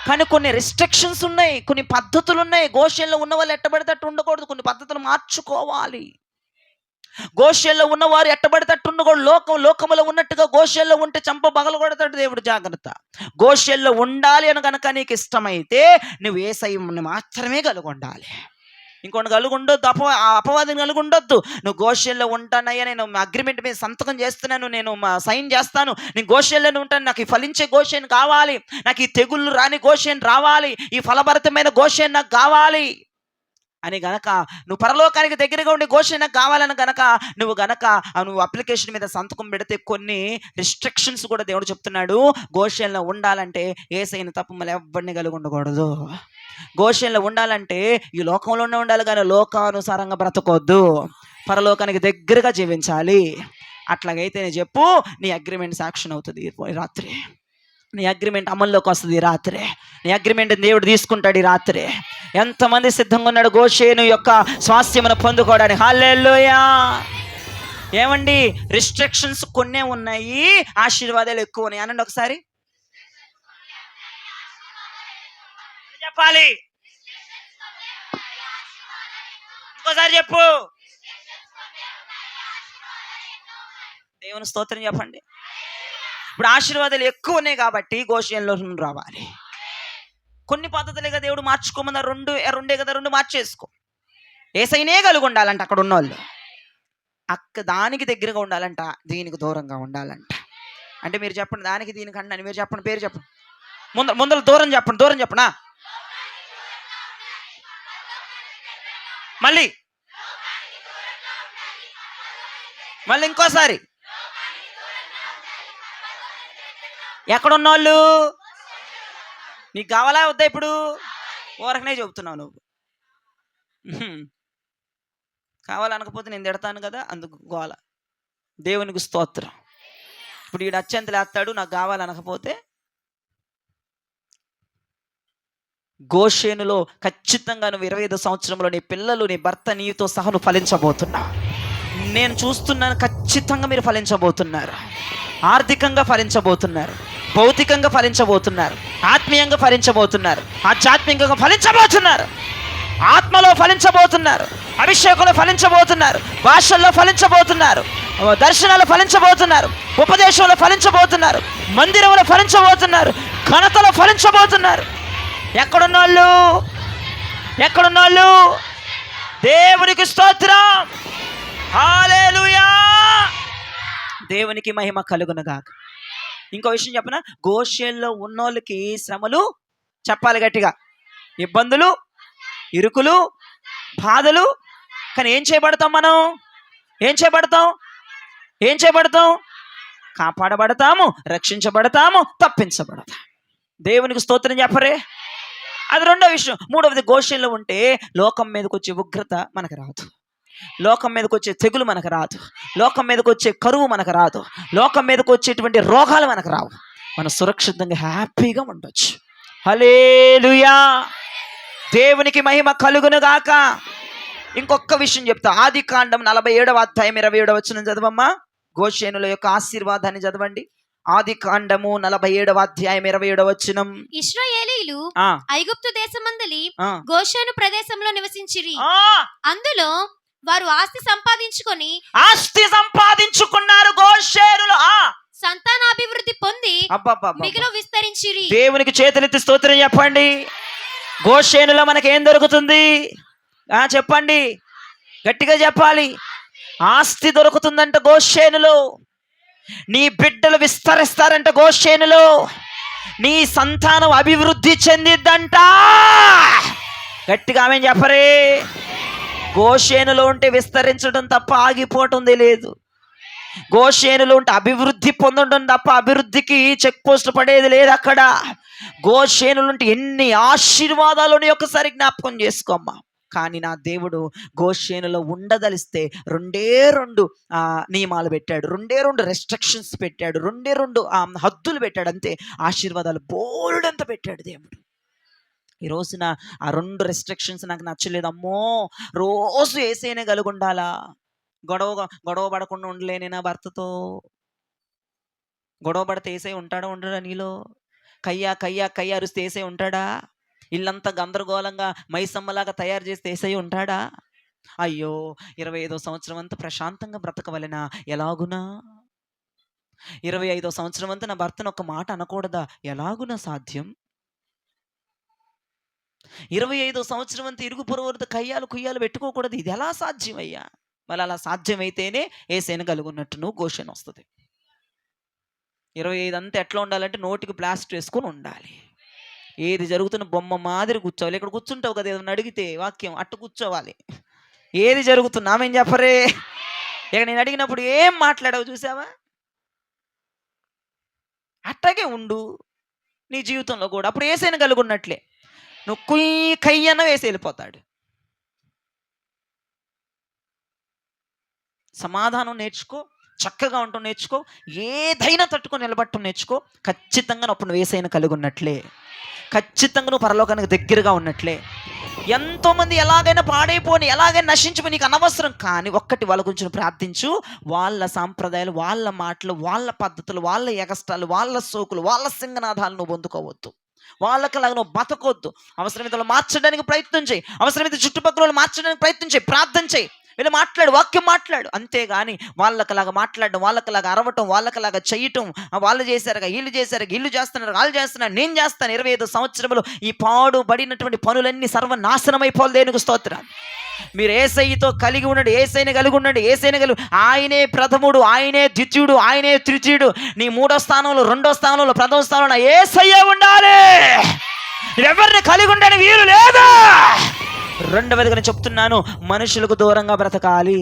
కానీ కొన్ని రిస్ట్రిక్షన్స్ ఉన్నాయి, కొన్ని పద్ధతులు ఉన్నాయి. గోషేనులో ఉన్న వాళ్ళు ఎట్టబడితట్టు ఉండకూడదు. కొన్ని పద్ధతులు మార్చుకోవాలి. గోషేనులో ఉన్నవారు ఎట్టబడితట్టు ఉండకూడదు. లోకములో ఉన్నట్టుగా గోషేనులో ఉంటే చంప పగలగొడతాడు దేవుడు. జాగ్రత్త. గోషేనులో ఉండాలి అని కనుక నీకు ఇష్టమైతే నువ్వు యేసయ్యని మాత్రమే కలిగి ఉండాలి. ఇంకొన్ని కలిగి ఉండొద్దు. అపవాదిని కలిగి ఉండొద్దు. నువ్వు గోషేనులో ఉంటానయ్యా, నేను అగ్రిమెంట్ మీద సంతకం చేస్తున్నాను, నేను సైన్ చేస్తాను, నేను గోషేనులోనే ఉంటాను, నాకు ఈ ఫలించే గోషేను కావాలి, నాకు ఈ తెగుళ్ళు రాని గోషేను రావాలి, ఈ ఫలభరితమైన గోషేను నాకు కావాలి అని గనక నువ్వు పరలోకానికి దగ్గరగా ఉండి గోషేను నాకు కావాలని గనక నువ్వు అప్లికేషన్ మీద సంతకం పెడితే కొన్ని రిస్ట్రిక్షన్స్ కూడా దేవుడు చెప్తున్నాడు. గోషేనులో ఉండాలంటే యేసయ్యను తప్ప మళ్ళీ ఎవరిని కలిగి ఉండకూడదు. గోషేనులో ఉండాలంటే ఈ లోకంలోనే ఉండాలి కానీ లోకానుసారంగా బ్రతకొద్దు. పరలోకానికి దగ్గరగా జీవించాలి. అట్లాగైతే నేను చెప్పు, నీ అగ్రిమెంట్ సాక్షన్ అవుతుంది రాత్రి. నీ అగ్రిమెంట్ అమల్లోకి వస్తుంది రాత్రి. నీ అగ్రిమెంట్ దేవుడు తీసుకుంటాడు ఈ రాత్రి. ఎంతమంది సిద్ధంగా ఉన్నాడు గోషేను యొక్క స్వాస్థ్యమును పొందుకోవడానికి? హల్లెలూయా. ఏమండి, రిస్ట్రిక్షన్స్ కొన్నే ఉన్నాయి, ఆశీర్వాదాలు ఎక్కువ ఉన్నాయి అనండి ఒకసారి. చెప్పాలి, ఇంకోసారి చెప్పు. దేవుని స్తోత్రం చెప్పండి. ఇప్పుడు ఆశీర్వాదాలు ఎక్కువ ఉన్నాయి కాబట్టి గోషేనులో రావాలి. కొన్ని పద్ధతులుగా దేవుడు మార్చుకోమన్న రెండే కదా, రెండు మార్చేసుకో. ఏసైనే కలిగి ఉండాలంట అక్కడ ఉన్నవాళ్ళు. దానికి దగ్గరగా ఉండాలంట, దీనికి దూరంగా ఉండాలంట. అంటే మీరు చెప్పండి, దానికి దీనికి అండి అని మీరు చెప్పండి, పేరు చెప్పండి. ముందర దూరం చెప్పండి, దూరం చెప్పనా? మళ్ళీ ఇంకోసారి. ఎక్కడున్నోళ్ళు? నీకు కావాలా వద్దా? ఇప్పుడు ఊరకనే చెబుతున్నావు నువ్వు. కావాలనకపోతే నేను తిడతాను కదా, అందుకు గోల. దేవునికి స్తోత్రం. ఇప్పుడు వీడు అత్యంతలు వేస్తాడు, నాకు కావాలనకపోతే. గోషేనులో ఖచ్చితంగా నువ్వు 25 సంవత్సరంలో నీ పిల్లలు, నీ భర్త, నీతో సహా నువ్వు ఫలించబోతున్నావు. నేను చూస్తున్నాను, ఖచ్చితంగా మీరు ఫలించబోతున్నారు. ఆర్థికంగా ఫలించబోతున్నారు, భౌతికంగా ఫలించబోతున్నారు, ఆత్మీయంగా ఫలించబోతున్నారు, ఆధ్యాత్మికంగా ఫలించబోతున్నారు, ఆత్మలో ఫలించబోతున్నారు, అభిషేకంలో ఫలించబోతున్నారు, భాషల్లో ఫలించబోతున్నారు, దర్శనాలు ఫలించబోతున్నారు, ఉపదేశంలో ఫలించబోతున్నారు, మందిరంలో ఫలించబోతున్నారు, ఘనతలో ఫలించబోతున్నారు. ఎక్కడున్నోళ్ళు? దేవునికి స్తోత్రం. హల్లెలూయా. దేవునికి మహిమ కలుగునుగాక. ఇంకో విషయం చెప్పనా? గోషేనులో ఉన్నోళ్ళకి శ్రమలు, చెప్పాలి గట్టిగా, ఇబ్బందులు, ఇరుకులు, బాధలు. కానీ ఏం చేయబడతాం మనం? ఏం చేయబడతాం? కాపాడబడతాము, రక్షించబడతాము, తప్పించబడతాం. దేవునికి స్తోత్రం చెప్పరే. అది రెండో విషయం. మూడవది, గోషేనులో ఉంటే లోకం మీదకి వచ్చే ఉగ్రత మనకు రాదు, లోకం మీదకి వచ్చే తెగులు మనకు రాదు, లోకం మీదకి వచ్చే కరువు మనకు రాదు, లోకం మీదకి వచ్చేటువంటి రోగాలు మనకు రావు. మనం సురక్షితంగా హ్యాపీగా ఉండొచ్చు. హల్లెలూయా. దేవునికి మహిమ కలుగునుగాక. ఇంకొక విషయం చెప్తా. ఆదికాండం 47వ అధ్యాయం 27వ వచనం చదవమ్మా. గోషేనుల యొక్క ఆశీర్వాదాన్ని చదవండి. ఆదికాండము 47వ అధ్యాయం 27వ వచనం. ఇశ్రాయేలీయులు ఐగుప్తు దేశమందలి గోషేను ప్రదేశంలో నివసించిరి. అందులో వారు ఆస్తి సంపాదించుకున్నారు. గోషేనులు సంతానాభివృద్ధి పొంది మిగిలిన విస్తరించిరి. దేవునికి చేతులెత్తి స్తోత్రం చెప్పండి. గోషేనులో మనకి ఏం దొరుకుతుంది? చెప్పండి, గట్టిగా చెప్పాలి. ఆస్తి దొరుకుతుందంట గోషేనులో. నీ బిడ్డలు విస్తరిస్తారంట గోషేనులో. నీ సంతానం అభివృద్ధి చెందిద్దంట. గట్టిగా ఆమె చెప్పరే. గోషేనులో ఉంటే విస్తరించడం తప్ప ఆగిపోవటం లేదు. గోషేనులో ఉంటే అభివృద్ధి పొందడం తప్ప అభివృద్ధికి చెక్ పోస్ట్ పడేది లేదు అక్కడ. గోషేనులు ఉంటే ఎన్ని ఆశీర్వాదాలు ఒకసారి జ్ఞాపకం చేసుకోమ్మా. కానీ నా దేవుడు గోషేనులో ఉండదలిస్తే 2 నియమాలు పెట్టాడు, 2 రెస్ట్రిక్షన్స్ పెట్టాడు, 2 హద్దులు పెట్టాడు. అంతే, ఆశీర్వాదాలు బోల్డంత పెట్టాడు దేవుడు. ఈ రోజున ఆ 2 రెస్ట్రిక్షన్స్ నాకు నచ్చలేదు. అమ్మో, రోజు ఏసైనా కలిగి ఉండాలా? గొడవ పడకుండా ఉండలేని నా భర్తతో. గొడవ పడితే ఏసై ఉంటాడా ఉండడా? నీలో కయ్యా అరుస్తే ఏసై ఉంటాడా? ఇల్లంతా గందరగోళంగా మైసమ్మలాగా తయారు చేస్తే ఏసై ఉంటాడా? అయ్యో, 25వ సంవత్సరం అంతా ప్రశాంతంగా బ్రతకవలెనా? ఎలాగునా? 25వ సంవత్సరం అంతా నా భర్తను ఒక మాట అనకూడదా? ఎలాగునా సాధ్యం? 25వ సంవత్సరం అంతా ఇరుగు పొరుగు కుయ్యాలు పెట్టుకోకూడదు. ఇది ఎలా సాధ్యం అయ్యా? మళ్ళీ అలా సాధ్యమైతేనే ఏసైనా కలుగున్నట్టు నువ్వు గోషేను వస్తుంది. 25 అంతా ఎట్లా ఉండాలంటే నోటికి ప్లాస్టర్ వేసుకొని ఉండాలి. ఏది జరుగుతున్న బొమ్మ మాదిరి కూర్చోవాలి. ఇక్కడ కూర్చుంటావు కదా, ఏదైనా అడిగితే వాక్యం అట్టు కూర్చోవాలి. ఏది జరుగుతున్నా ఆమెం చెప్పరే. ఇక నేను అడిగినప్పుడు ఏం మాట్లాడావు చూసావా? అట్టాగే ఉండు నీ జీవితంలో కూడా. అప్పుడు ఏసైనా కలుగున్నట్లే. నువ్వు కయ్యన్న వేసి వెళ్ళిపోతాడు. సమాధానం నేర్చుకో, చక్కగా ఉండటం నేర్చుకో, ఏదైనా తట్టుకొని నిలబట్టం నేర్చుకో. ఖచ్చితంగా అప్పుడు నువ్వు ఏసైనా కలిగి ఉన్నట్లే. ఖచ్చితంగా నువ్వు పరలోకానికి దగ్గరగా ఉన్నట్లే. ఎంతోమంది ఎలాగైనా పాడైపోని, ఎలాగైనా నశించిపోయి, నీకు అనవసరం. కానీ ఒక్కటి వాళ్ళ గురించి నువ్వు ప్రార్థించు. వాళ్ళ సాంప్రదాయాలు, వాళ్ళ మాటలు, వాళ్ళ పద్ధతులు, వాళ్ళ ఎగస్టాలు, వాళ్ళ సోకులు, వాళ్ళ సింగనాదాలు నువ్వు పొందుకోవద్దు. వాళ్ళకిలాగా నువ్వు బతకొద్దు. అవసరమైతే వాళ్ళు మార్చడానికి ప్రయత్నం చేయి, అవసరమైతే చుట్టుపక్కల వాళ్ళు మార్చడానికి ప్రయత్నం చేయి, ప్రార్థన చేయి, వీళ్ళు మాట్లాడు, వాక్యం మాట్లాడు. అంతేగాని వాళ్ళకిలాగా మాట్లాడడం, వాళ్ళకిలాగా అరవటం, వాళ్ళకిలాగా చేయటం, వాళ్ళు చేశారుగా, వీళ్ళు చేశారు, వీళ్ళు చేస్తున్నారు, వాళ్ళు చేస్తున్నారు, నేను చేస్తాను. 25 సంవత్సరములు ఈ పాడుబడినటువంటి పనులన్నీ సర్వనాశనమైపోవాలి. దేనికి స్తోత్రం. మీరు ఏసైతో కలిగి ఉండండి, ఏసైని కలిగి ఉండండి, ఏసైని కలిగి. ఆయనే ప్రథముడు, ఆయనే ద్వితీయుడు, ఆయనే తృతీయుడు. నీ 3వ స్థానంలో, 2వ స్థానంలో, ప్రథమ స్థానంలో ఏసయ్యే ఉండాలి. ఎవరిని కలిగి ఉండని వీలు లేదా. రెండవదిగా నేను చెప్తున్నాను, మనుషులకు దూరంగా బ్రతకాలి,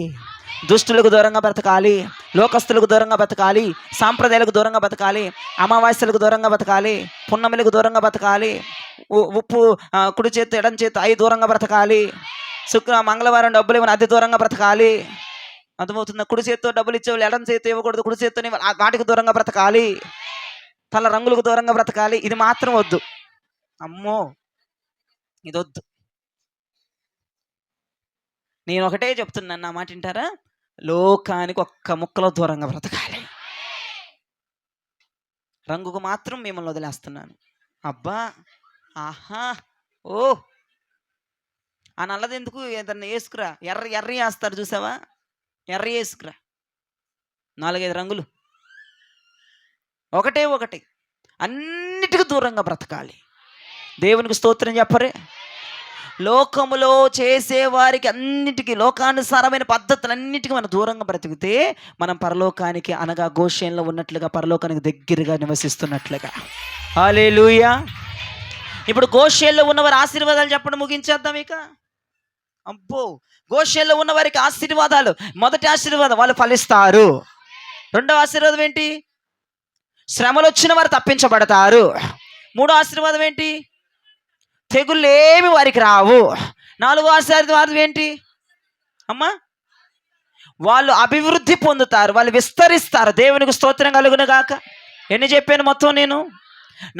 దుష్టులకు దూరంగా బ్రతకాలి, లోకస్తులకు దూరంగా బ్రతకాలి, సాంప్రదాయాలకు దూరంగా బ్రతకాలి, అమావాస్యలకు దూరంగా బ్రతకాలి, పున్నమిలకు దూరంగా బ్రతకాలి, ఉప్పు కుడి చేతి ఎడం చేతి అవి దూరంగా బ్రతకాలి, మంగళవారం డబ్బులు ఇవ్వని అది దూరంగా బ్రతకాలి. అర్థమవుతుందా? కుడి చేతితో డబ్బులు ఇచ్చేవాళ్ళు ఎడం చేతి ఇవ్వకూడదు, కుడి చేతితో వాటికి దూరంగా బ్రతకాలి, తల రంగులకు దూరంగా బ్రతకాలి. ఇది మాత్రం వద్దు. అమ్మో, ఇది వద్దు. నేను ఒకటే చెప్తున్నాను, నా మాట వింటారా? లోకానికి ఒక్క ముక్కలో దూరంగా బ్రతకాలి. రంగుకు మాత్రం మిమ్మల్ని వదిలేస్తున్నాను. అబ్బా, ఆహా, ఓ ఆ నల్లది ఎందుకు, ఏదన్నా వేసుకురా. ఎర్ర వేస్తారు చూసావా, ఎర్ర వేసుకురా. 4-5 రంగులు, ఒకటి అన్నిటికీ దూరంగా బ్రతకాలి. దేవునికి స్తోత్రం చెప్పరే. లోకములో చేసేవారికి అన్నిటికీ, లోకానుసారమైన పద్ధతులన్నిటికీ మనం దూరంగా బ్రతికితే మనం పరలోకానికి, అనగా గోషేన్లో ఉన్నట్లుగా పరలోకానికి దగ్గరగా నివసిస్తున్నట్లుగా. హల్లెలూయా. ఇప్పుడు గోషేన్లో ఉన్నవారి ఆశీర్వాదాలు చెప్పండి, ముగించేద్దాం ఇక. అబ్బో, గోషేన్లో ఉన్న వారికి ఆశీర్వాదాలు. మొదటి ఆశీర్వాదం, వాళ్ళు ఫలిస్తారు. రెండవ ఆశీర్వాదం ఏంటి? శ్రమలు వచ్చిన వారు తప్పించబడతారు. మూడో ఆశీర్వాదం ఏంటి? తెగుళ్ళు ఏమి వారికి రావు. 4వ ఆశీర్వాదం ఏంటి అమ్మా? వాళ్ళు అభివృద్ధి పొందుతారు, వాళ్ళు విస్తరిస్తారు. దేవునికి స్తోత్రం కలుగును గాక. ఎన్ని చెప్పాను మొత్తం నేను?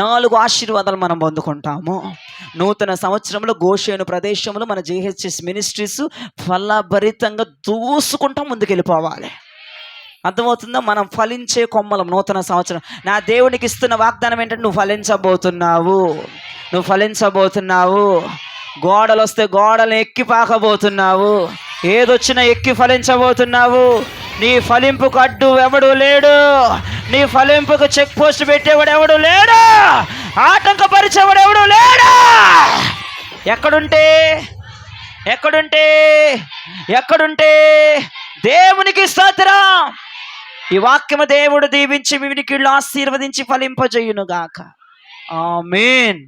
4 ఆశీర్వాదాలు మనం పొందుకుంటాము. నూతన సంవత్సరంలో గోషేను ప్రదేశంలో మన JHS మినిస్ట్రీస్ ఫలభరితంగా దూసుకుంటా ముందుకెళ్ళిపోవాలి. అర్థమవుతుందా? మనం ఫలించే కొమ్మలం. నూతన సంవత్సరం నా దేవునికి ఇస్తున్న వాగ్దానం ఏంటంటే, నువ్వు ఫలించబోతున్నావు, నువ్వు ఫలించబోతున్నావు. గోడలు వస్తే గోడలు ఎక్కి పాకబోతున్నావు, ఏదొచ్చినా ఎక్కి ఫలించబోతున్నావు. నీ ఫలింపుకు అడ్డు ఎవడు లేడు, నీ ఫలింపుకు చెక్ పోస్ట్ పెట్టేవాడు ఎవడు లేడు, ఆటంకపరిచేవాడు ఎవడు లేడు. ఎక్కడుంటే దేవునికి స్తోత్రం. ఈ వాక్యము దేవుడు దీవించి వినికిళ్ళు ఆశీర్వదించి ఫలింపజేయునుగాక. ఆమేన్.